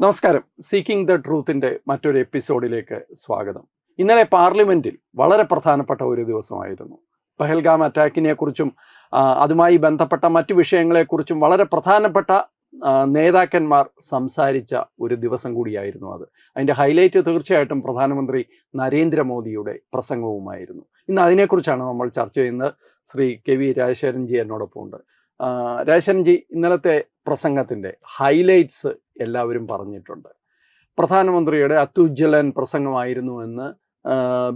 നമസ്കാരം. Seeking the ട്രൂത്തിൻ്റെ മറ്റൊരു എപ്പിസോഡിലേക്ക് സ്വാഗതം. ഇന്നലെ പാർലമെൻറ്റിൽ വളരെ പ്രധാനപ്പെട്ട ഒരു ദിവസമായിരുന്നു. പഹൽഗാം അറ്റാക്കിനെക്കുറിച്ചും അതുമായി ബന്ധപ്പെട്ട മറ്റു വിഷയങ്ങളെക്കുറിച്ചും വളരെ പ്രധാനപ്പെട്ട നേതാക്കന്മാർ സംസാരിച്ച ഒരു ദിവസം കൂടിയായിരുന്നു അത്. അതിൻ്റെ ഹൈലൈറ്റ് തീർച്ചയായിട്ടും പ്രധാനമന്ത്രി നരേന്ദ്രമോദിയുടെ പ്രസംഗവുമായിരുന്നു. ഇന്ന് അതിനെക്കുറിച്ചാണ് നമ്മൾ ചർച്ച ചെയ്യുന്നത്. ശ്രീ കെ വി രാജശേഖരൻജി എന്നോടൊപ്പം ഉണ്ട്. രാജശേഖരൻജി, ഇന്നലത്തെ പ്രസംഗത്തിൻ്റെ ഹൈലൈറ്റ്സ് എല്ലാവരും പറഞ്ഞിട്ടുണ്ട്. പ്രധാനമന്ത്രിയുടെ അത്യുജ്വലൻ പ്രസംഗമായിരുന്നു എന്ന്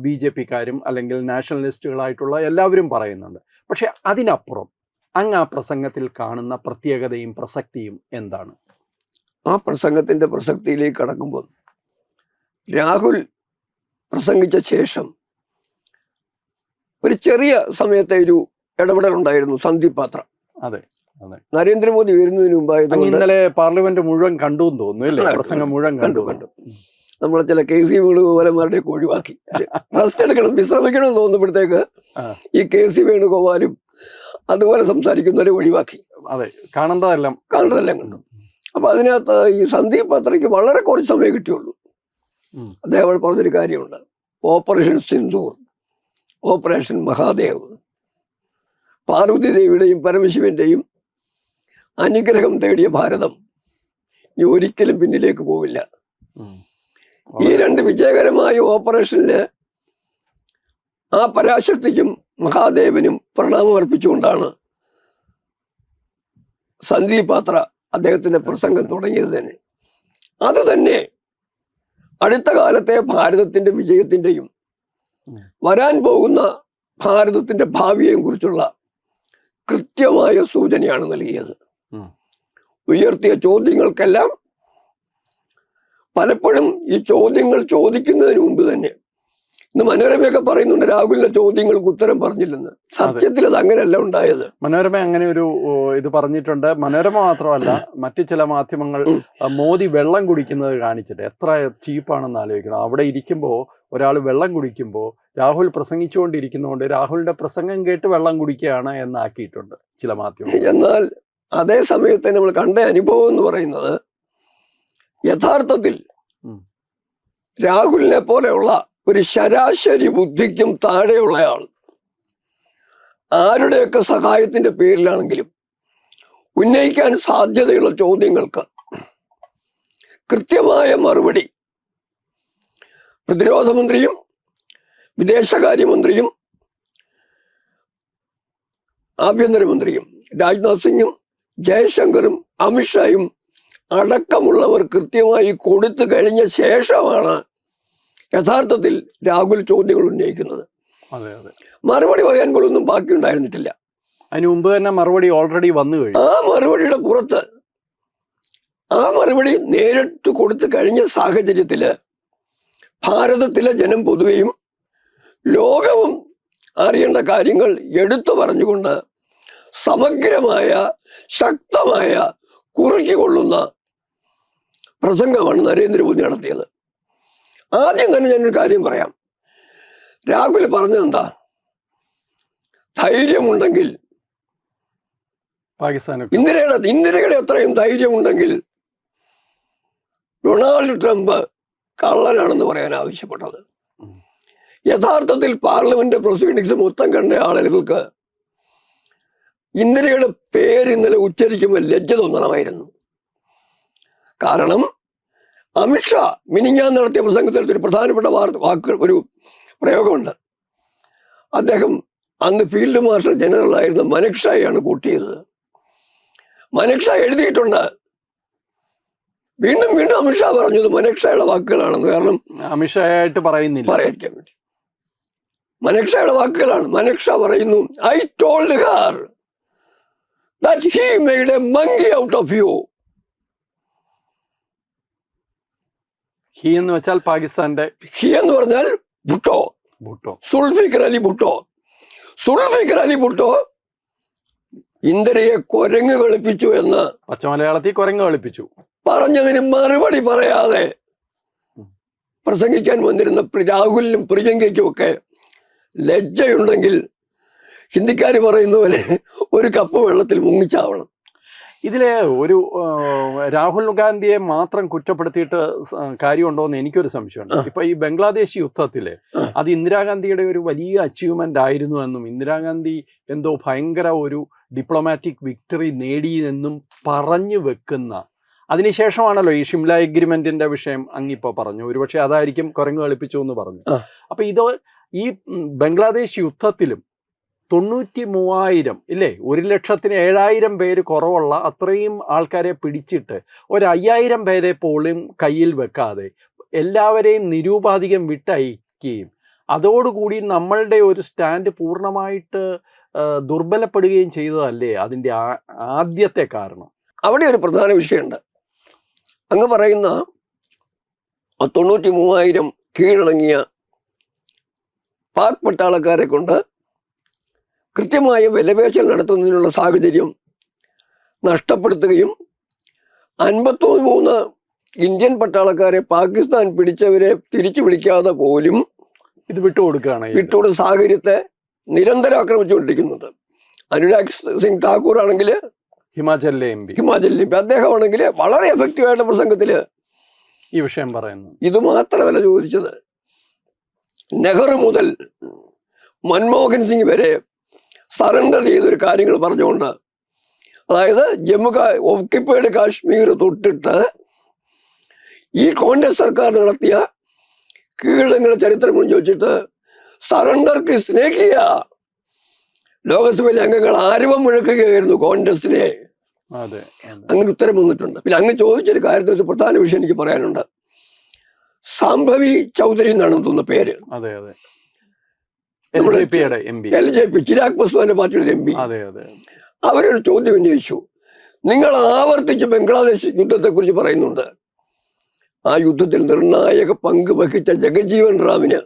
BJP-ക്കാരും അല്ലെങ്കിൽ നാഷണലിസ്റ്റുകളായിട്ടുള്ള എല്ലാവരും പറയുന്നുണ്ട്. പക്ഷെ അതിനപ്പുറം അങ്ങ് ആ പ്രസംഗത്തിൽ കാണുന്ന പ്രത്യേകതയും പ്രസക്തിയും എന്താണ്? ആ പ്രസംഗത്തിൻ്റെ പ്രസക്തിയിലേക്ക് കടക്കുമ്പോൾ രാഹുൽ പ്രസംഗിച്ച ശേഷം ഒരു ചെറിയ സമയത്തെ ഒരു ഇടപെടലുണ്ടായിരുന്നു സന്ദീപ് പാത്ര. അതെ അതെ, നരേന്ദ്രമോദി വരുന്നതിന് മുമ്പായതുകൊണ്ട് ഇന്നലെ പാർലമെന്റ് മുഴുവൻ കണ്ടു എന്ന് തോന്നുന്നു അല്ലേ? പ്രസംഗം മുഴുവൻ കണ്ടു. നമ്മളെ ചില KC വേണുഗോപാലന്മാരുടെയൊക്കെ ഒഴിവാക്കി. റെസ്റ്റ് എടുക്കണം, വിശ്രമിക്കണം എന്ന് തോന്നുമ്പോഴത്തേക്ക് ഈ KC വേണുഗോപാലും അതുപോലെ സംസാരിക്കുന്നവരെ ഒഴിവാക്കി. അതെ, കാണേണ്ടതെല്ലാം കണ്ടു. അപ്പൊ അതിനകത്ത് ഈ സന്ദീപ് പാത്രയ്ക്ക് വളരെ കുറച്ച് സമയം കിട്ടിയുള്ളൂ. അദ്ദേഹം അവിടെ പറഞ്ഞൊരു കാര്യമുണ്ട്: ഓപ്പറേഷൻ സിന്ദൂർ, ഓപ്പറേഷൻ മഹാദേവ്, പാർവതി ദേവിയുടെയും പരമശിവന്റെയും അനുഗ്രഹം തേടിയ ഭാരതം ഇനി ഒരിക്കലും പിന്നിലേക്ക് പോവില്ല. ഈ രണ്ട് വിജയകരമായ ഓപ്പറേഷനില് ആ പരാശക്തിക്കും മഹാദേവനും പ്രണാമം അർപ്പിച്ചുകൊണ്ടാണ് സന്ദീപ് പാത്ര അദ്ദേഹത്തിന്റെ പ്രസംഗം തുടങ്ങിയത് തന്നെ. അത് തന്നെ അടുത്ത കാലത്തെ ഭാരതത്തിന്റെ വിജയത്തിന്റെയും വരാൻ പോകുന്ന ഭാരതത്തിന്റെ ഭാവിയെയും കുറിച്ചുള്ള കൃത്യമായ സൂചനയാണ് നൽകിയത്. ഉയർത്തിയ ചോദ്യങ്ങൾക്കെല്ലാം പലപ്പോഴും ഈ ചോദ്യങ്ങൾ ചോദിക്കുന്നതിന് മുമ്പ് തന്നെ, ഇന്ന് മനോരമയൊക്കെ പറയുന്നുണ്ട് രാഹുലിന്റെ ചോദ്യങ്ങൾക്ക് ഉത്തരം പറഞ്ഞില്ലെന്ന്. സത്യത്തിൽ അത് അങ്ങനെയല്ല ഉണ്ടായത്. മനോരമ അങ്ങനെ ഒരു ഇത് പറഞ്ഞിട്ടുണ്ട്. മനോരമ മാത്രമല്ല, മറ്റു ചില മാധ്യമങ്ങൾ മോദി വെള്ളം കുടിക്കുന്നത് കാണിച്ചിട്ട് എത്ര ചീപ്പാണെന്ന് ആലോചിക്കണം. അവിടെ ഇരിക്കുമ്പോൾ ഒരാൾ വെള്ളം കുടിക്കുമ്പോൾ രാഹുൽ പ്രസംഗിച്ചുകൊണ്ടിരിക്കുന്നതുകൊണ്ട് രാഹുലിന്റെ പ്രസംഗം കേട്ട് വെള്ളം കുടിക്കുകയാണ് എന്നാക്കിയിട്ടുണ്ട് ചില മാധ്യമങ്ങൾ. എന്നാൽ അതേ സമയത്ത് നമ്മൾ കണ്ട അനുഭവം എന്ന് പറയുന്നത് യഥാർത്ഥത്തിൽ രാഹുലിനെ പോലെയുള്ള ഒരു ശരാശരി ബുദ്ധിക്കും താഴെയുള്ളയാൾ ആരുടെയൊക്കെ സഹായത്തിന്റെ പേരിലാണെങ്കിലും ഉന്നയിക്കാൻ സാധ്യതയുള്ള ചോദ്യങ്ങൾക്ക് കൃത്യമായ മറുപടി പ്രതിരോധ മന്ത്രിയും വിദേശകാര്യമന്ത്രിയും ആഭ്യന്തരമന്ത്രിയും രാജ്നാഥ് സിംഗും ജയശങ്കറും അമിത്ഷായും അടക്കമുള്ളവർ കൃത്യമായി കൊടുത്തു കഴിഞ്ഞ ശേഷമാണ് യഥാർത്ഥത്തിൽ രാഹുൽ ചോദ്യങ്ങൾ ഉന്നയിക്കുന്നത്. മറുപടി പറയാൻ പോലൊന്നും ബാക്കി ഉണ്ടായിരുന്നിട്ടില്ല. അതിന് മുമ്പ് തന്നെ മറുപടി ഓൾറെഡി വന്നു കഴിഞ്ഞു. ആ മറുപടിയുടെ പുറത്ത് ആ മറുപടി നേരിട്ട് കൊടുത്തു കഴിഞ്ഞ സാഹചര്യത്തില് ഭാരതത്തിലെ ജനം പൊതുവെയും ലോകവും അറിയേണ്ട കാര്യങ്ങൾ എടുത്തു പറഞ്ഞുകൊണ്ട് സമഗ്രമായ ശക്തമായ കുറുക്കിക്കൊള്ളുന്ന പ്രസംഗമാണ് നരേന്ദ്രമോദി നടത്തിയത്. ആദ്യം തന്നെ ഞാനൊരു കാര്യം പറയാം. രാഹുൽ പറഞ്ഞത് എന്താ? ധൈര്യമുണ്ടെങ്കിൽ ഇന്ദിരയുടെ അത്രയും ധൈര്യമുണ്ടെങ്കിൽ ഡൊണാൾഡ് ട്രംപ് കള്ളനാണെന്ന് പറയാൻ ആവശ്യപ്പെട്ടത്. യഥാർത്ഥത്തിൽ പാർലമെന്റ് പ്രൊസീഡിങ്സ് മൊത്തം കണ്ട ആളുകൾക്ക് ഇന്ദിരയുടെ പേര് ഇന്നലെ ഉച്ചരിക്കുമ്പോൾ ലജ്ജ തോന്നണമായിരുന്നു. കാരണം അമിത്ഷാ മിനിഞ്ഞാൻ നടത്തിയ പ്രസംഗത്തിൽ ഒരു പ്രധാനപ്പെട്ട വാക്കുകൾ, ഒരു പ്രയോഗമുണ്ട്. അദ്ദേഹം അന്ന് ഫീൽഡ് മാർഷൽ ജനറൽ ആയിരുന്ന മനേക്ഷായാണ് കൂട്ടിയത്. മനേക്ഷാ എഴുതിയിട്ടുണ്ട്. വീണ്ടും വീണ്ടും അമിത്ഷാ പറഞ്ഞത് മനേക്ഷായുടെ വാക്കുകളാണെന്ന്. കാരണം അമിത്ഷായിട്ട് പറയാതിരിക്കാൻ വേണ്ടി മനേക്ഷായുടെ വാക്കുകളാണ്. മനേക്ഷാ പറയുന്നു, I told her that he made a monkey out of you. He എന്ന് വെച്ചാൽ പാകിസ്ഥാന്റെ, ഹി എന്ന് പറഞ്ഞാൽ ഭുട്ടോ, സുൾഫിക്കർ അലി ഭുട്ടോ. സുൾഫിക്കർ അലി ഭുട്ടോ ഇന്ദിരയെ കുരങ്ങ് കളിപ്പിച്ചു എന്ന് പച്ചമലയാളത്തിൽ കുരങ്ങ് കളിപ്പിച്ചു പറഞ്ഞതിന് മറുപടി പറയാതെ പ്രസംഗിക്കാൻ വന്നിരുന്ന രാഹുലിനും പ്രിയങ്കയ്ക്കും ഒക്കെ ലജ്ജയുണ്ടെങ്കിൽ ഹിന്ദിക്കാർ പറയുന്ന പോലെ ഒരു കപ്പ് വെള്ളത്തിൽ മുങ്ങിച്ചാവണം. ഇതിലെ ഒരു രാഹുൽ ഗാന്ധിയെ മാത്രം കുറ്റപ്പെടുത്തിയിട്ട് കാര്യമുണ്ടോ എന്ന് എനിക്കൊരു സംശയമുണ്ട്. ഇപ്പൊ ഈ ബംഗ്ലാദേശ് യുദ്ധത്തില് അത് ഇന്ദിരാഗാന്ധിയുടെ ഒരു വലിയ അച്ചീവ്മെന്റ് ആയിരുന്നു എന്നും ഇന്ദിരാഗാന്ധി എന്തോ ഭയങ്കര ഒരു ഡിപ്ലോമാറ്റിക് വിക്ടറി നേടി എന്നും പറഞ്ഞു വെക്കുന്ന, അതിനുശേഷമാണല്ലോ ഈ ഷിംല എഗ്രിമെന്റിന്റെ വിഷയം അങ്ങിപ്പോ പറഞ്ഞു. ഒരുപക്ഷെ അതായിരിക്കും കുരങ്ങ് കളിപ്പിച്ചു എന്ന് പറഞ്ഞു. അപ്പൊ ഇത് ഈ ബംഗ്ലാദേശ് യുദ്ധത്തിലും 93,000 ഇല്ലേ, 1,07,000 പേര് കുറവുള്ള അത്രയും ആൾക്കാരെ പിടിച്ചിട്ട് 5,000 പേരെ പോലും കയ്യിൽ വെക്കാതെ എല്ലാവരെയും നിരൂപാധികം വിട്ടയക്കുകയും അതോടുകൂടി നമ്മളുടെ ഒരു സ്റ്റാൻഡ് പൂർണ്ണമായിട്ട് ദുർബലപ്പെടുകയും ചെയ്തതല്ലേ അതിൻ്റെ ആദ്യത്തെ കാരണം? അവിടെ ഒരു പ്രധാന വിഷയമുണ്ട്. അങ്ങ് പറയുന്ന 93,000 കീഴടങ്ങിയ പാക് പട്ടാളക്കാരെ കൊണ്ട് കൃത്യമായ വിലപേശൽ നടത്തുന്നതിനുള്ള സാഹചര്യം നഷ്ടപ്പെടുത്തുകയും 53 ഇന്ത്യൻ പട്ടാളക്കാരെ പാകിസ്ഥാൻ പിടിച്ചവരെ തിരിച്ചു വിളിക്കാതെ പോലും ഇത് വിട്ടുകൊടുത്ത സാഹചര്യത്തെ നിരന്തരം ആക്രമിച്ചുകൊണ്ടിരിക്കുന്നുണ്ട്. അനുരാഗ് സിംഗ് ഠാക്കൂർ ആണെങ്കിൽ ഹിമാചലിലെ എം പി അദ്ദേഹമാണെങ്കിൽ വളരെ എഫക്റ്റീവായിട്ട് പ്രസംഗത്തില് ഈ വിഷയം പറയുന്നു. ഇത് മാത്രമല്ല ചോദിച്ചത്, നെഹ്റു മുതൽ മൻമോഹൻ സിംഗ് വരെ സറണ്ടർ ചെയ്തൊരു കാര്യങ്ങൾ പറഞ്ഞുകൊണ്ട്, അതായത് ഒക്യുപ്പൈഡ് കാശ്മീർ തൊട്ടിട്ട് ഈ കോൺഗ്രസ് സർക്കാർ നടത്തിയ കീഴടങ്ങളുടെ ചരിത്രം മുൻ ചോദിച്ചിട്ട് സറണ്ടർക്ക് സ്നേഹിയ ലോകസഭയിലെ അംഗങ്ങൾ ആരവം മുഴക്കുകയായിരുന്നു കോൺഗ്രസിനെ. അങ്ങനെ ഉത്തരം വന്നിട്ടുണ്ട്. പിന്നെ അങ്ങ് ചോദിച്ചൊരു കാര്യത്തിൽ ഒരു പ്രധാന വിഷയം എനിക്ക് പറയാനുണ്ട്. സാംഭവി ചൗധരി എന്നാണ് തോന്നുന്ന പേര്. LJP ചിരാഗ് പസ്വാന്റെ പാർട്ടിയുടെ MP. അവരൊരു ചോദ്യം ഉന്നയിച്ചു. നിങ്ങൾ ആവർത്തിച്ച് ബംഗ്ലാദേശ് യുദ്ധത്തെ കുറിച്ച് പറയുന്നുണ്ട്. ആ യുദ്ധത്തിൽ നിർണായക പങ്ക് വഹിച്ച ജഗജീവൻ റാമിന്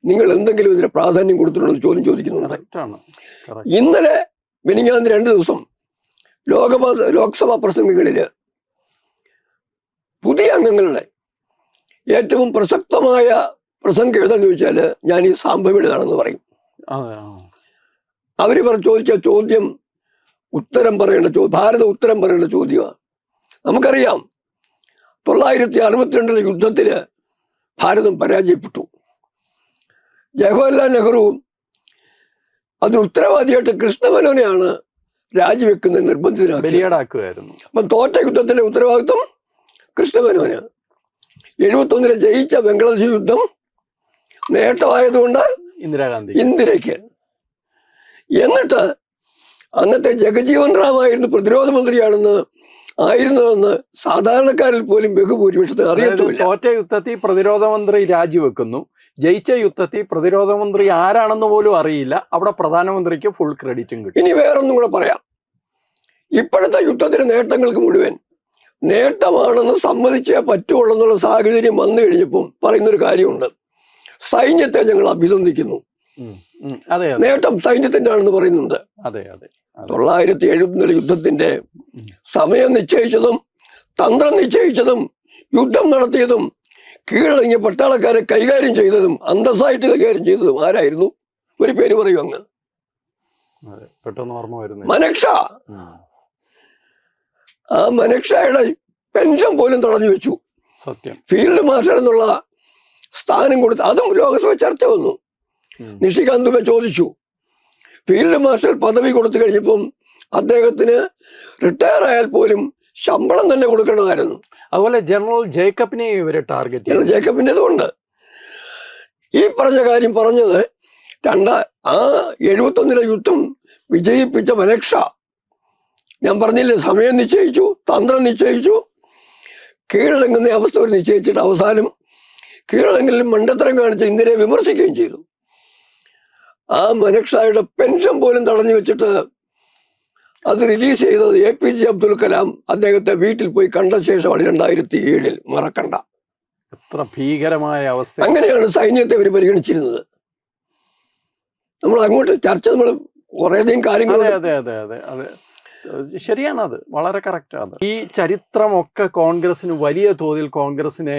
നിങ്ങൾ എന്തെങ്കിലും ഇതിന് പ്രാധാന്യം കൊടുത്തിട്ടുണ്ടെന്ന് ചോദ്യം ചോദിക്കുന്നുണ്ട്. ഇന്നലെ മിനിഞ്ഞാന്ന് 2 ദിവസം ലോക്സഭാ പ്രസംഗങ്ങളില് പുതിയ അംഗങ്ങളുടെ ഏറ്റവും പ്രസക്തമായ പ്രസംഗം ഏതാണെന്ന് ചോദിച്ചാൽ ഞാൻ ഈ സാംഭവിയുടേതാണെന്ന് പറയും. അവര് ചോദിച്ച ചോദ്യം ഭാരത ഉത്തരം പറയേണ്ട ചോദ്യമാണ്. നമുക്കറിയാം 1962 യുദ്ധത്തില് ഭാരതം പരാജയപ്പെട്ടു. ജവഹർലാൽ നെഹ്റുവും അതിന് ഉത്തരവാദിയായിട്ട് കൃഷ്ണമേനോനെയാണ് രാജിവെക്കുന്നത് നിർബന്ധിതനാക്കുകയായിരുന്നു. അപ്പം തോറ്റ യുദ്ധത്തിന്റെ ഉത്തരവാദിത്വം കൃഷ്ണമേനോന്. 71 ജയിച്ച ബംഗ്ലാദേശ് യുദ്ധം നേട്ടമായതുകൊണ്ട് ഇന്ദിരയ്ക്ക്. എന്നിട്ട് അന്നത്തെ ജഗജീവൻ റാമായിരുന്നു പ്രതിരോധ മന്ത്രിയായിരുന്നതെന്ന് സാധാരണക്കാരിൽ പോലും ബഹുഭൂരിപക്ഷത്തിന് അറിയത്തില്ല. തോറ്റ യുദ്ധത്തിൽ പ്രതിരോധ മന്ത്രി രാജിവെക്കുന്നു, ജയിച്ച യുദ്ധത്തിൽ പ്രതിരോധ മന്ത്രി ആരാണെന്ന് പോലും അറിയില്ല. അവിടെ പ്രധാനമന്ത്രിക്ക് ഫുൾ ക്രെഡിറ്റും കിട്ടും. ഇനി വേറൊന്നും കൂടെ പറയാം. ഇപ്പോഴത്തെ യുദ്ധത്തിന്റെ നേട്ടങ്ങൾക്ക് മുഴുവൻ നേട്ടമാണെന്ന് സമ്മതിച്ചേ പറ്റുള്ളൂ എന്നുള്ള സാഹചര്യം വന്നു കഴിഞ്ഞപ്പം പറയുന്നൊരു കാര്യമുണ്ട്. സൈന്യത്തെ ഞങ്ങൾ അഭിനന്ദിക്കുന്നു. നേട്ടം സൈന്യത്തിന്റെ ആണെന്ന് പറയുന്നുണ്ട്. 1971 യുദ്ധത്തിന്റെ സമയം നിശ്ചയിച്ചതും തന്ത്രം നിശ്ചയിച്ചതും യുദ്ധം നടത്തിയതും കീഴടങ്ങിയ പട്ടാളക്കാരെ കൈകാര്യം ചെയ്തതും അന്തസ്സായിട്ട് കൈകാര്യം ചെയ്തതും ആരായിരുന്നു? ഒരു പേര് പറയൂ അങ്ങ്. മനക്ഷ. ആ മനക്ഷയുടെ പെൻഷൻ പോലും തടഞ്ഞു വെച്ചു. ഫീൽഡ് മാർഷൽ എന്നുള്ള സ്ഥാനം കൊടുത്ത് അതും ലോകസഭ ചർച്ച വന്നു. നിഷികാന്ത് ദുബെ ചോദിച്ചു. ഫീൽഡ് മാർഷൽ പദവി കൊടുത്തു കഴിഞ്ഞപ്പം അദ്ദേഹത്തിന് റിട്ടയർ ആയാൽ പോലും ശമ്പളം തന്നെ കൊടുക്കണമായിരുന്നു. അതുപോലെ ജനറൽ ജേക്കബിനെ ഇവരെ ടാർഗറ്റ്. ജനറൽ ജേക്കബിൻ്റെതുകൊണ്ട് ഈ പറഞ്ഞ കാര്യം പറഞ്ഞത് 71 യുദ്ധം വിജയിപ്പിച്ച മനക്ഷ. ഞാൻ പറഞ്ഞില്ലേ, സമയം നിശ്ചയിച്ചു, തന്ത്രം നിശ്ചയിച്ചു, കീഴടങ്ങുന്ന അവസ്ഥ ഒരു നിശ്ചയിച്ചിട്ട് അവസാനം കീഴടങ്ങലിൽ മണ്ടത്തരം കാണിച്ച് ഇന്ത്യയെ വിമർശിക്കുകയും ചെയ്തു. ആ മനക്ഷയുടെ പെൻഷൻ പോലും തടഞ്ഞു വെച്ചിട്ട് അത് റിലീസ് ചെയ്തത് APJ അബ്ദുൽ കലാം അദ്ദേഹത്തെ വീട്ടിൽ പോയി കണ്ട ശേഷമാണ് 2007. മറക്കണ്ട. എത്ര ഭീകരമായ അവസ്ഥ. അങ്ങനെയാണ് സൈന്യത്തെ അവർ പരിഗണിച്ചിരുന്നത്. നമ്മൾ അങ്ങോട്ട് ചർച്ച നമ്മൾ കുറേയധികം കാര്യങ്ങൾ ശരിയാണത്, വളരെ കറക്റ്റാണ്. ഈ ചരിത്രമൊക്കെ കോൺഗ്രസിന് വലിയ തോതിൽ കോൺഗ്രസിനെ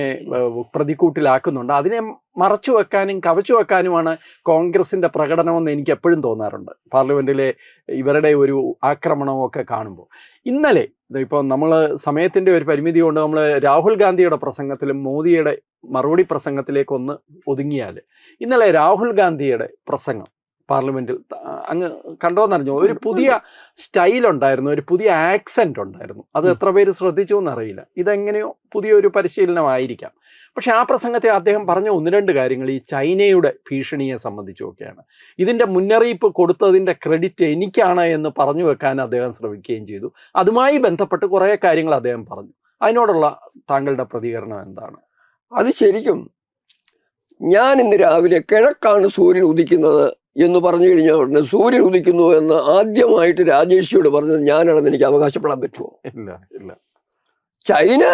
പ്രതിക്കൂട്ടിലാക്കുന്നുണ്ട്. അതിനെ മറച്ചു വെക്കാനും കവച്ചു വെക്കാനുമാണ് കോൺഗ്രസിൻ്റെ പ്രകടനമെന്ന് എനിക്ക് എപ്പോഴും തോന്നാറുണ്ട്, പാർലമെൻറ്റിലെ ഇവരുടെ ഒരു ആക്രമണമൊക്കെ കാണുമ്പോൾ. ഇന്നലെ ഇപ്പോൾ നമ്മൾ സമയത്തിൻ്റെ ഒരു പരിമിതി കൊണ്ട് നമ്മൾ രാഹുൽ ഗാന്ധിയുടെ പ്രസംഗത്തിലും മോദിയുടെ മറുപടി പ്രസംഗത്തിലേക്കൊന്ന് ഒതുങ്ങിയാൽ, ഇന്നലെ രാഹുൽ ഗാന്ധിയുടെ പ്രസംഗം പാർലമെൻറ്റിൽ അങ്ങ് കണ്ടോന്നറിഞ്ഞു. ഒരു പുതിയ സ്റ്റൈലുണ്ടായിരുന്നു, ഒരു പുതിയ ആക്സെൻ്റ് ഉണ്ടായിരുന്നു. അത് എത്ര പേര് ശ്രദ്ധിച്ചു എന്നറിയില്ല. ഇതെങ്ങനെയോ പുതിയൊരു പരിശീലനമായിരിക്കാം. പക്ഷെ ആ പ്രസംഗത്തെ അദ്ദേഹം പറഞ്ഞ ഒന്ന് രണ്ട് കാര്യങ്ങൾ ഈ ചൈനയുടെ ഭീഷണിയെ സംബന്ധിച്ചുമൊക്കെയാണ്. ഇതിൻ്റെ മുന്നറിയിപ്പ് കൊടുത്തതിൻ്റെ ക്രെഡിറ്റ് എനിക്കാണ് എന്ന് പറഞ്ഞു വെക്കാൻ അദ്ദേഹം ശ്രമിക്കുകയും ചെയ്തു. അതുമായി ബന്ധപ്പെട്ട് കുറേ കാര്യങ്ങൾ അദ്ദേഹം പറഞ്ഞു. അതിനോടുള്ള താങ്കളുടെ പ്രതികരണം എന്താണ്? അത് ശരിക്കും ഞാൻ ഇന്ന് രാവിലെ കിഴക്കാണ് സൂര്യൻ ഉദിക്കുന്നത് എന്ന് പറഞ്ഞു കഴിഞ്ഞാൽ ഉടനെ സൂര്യൻ ഉദിക്കുന്നു എന്ന് ആദ്യമായിട്ട് രാജേഷിയോട് പറഞ്ഞത് ഞാനാണെന്ന് എനിക്ക് അവകാശപ്പെടാൻ പറ്റുമോ? ഇല്ല ഇല്ല. ചൈന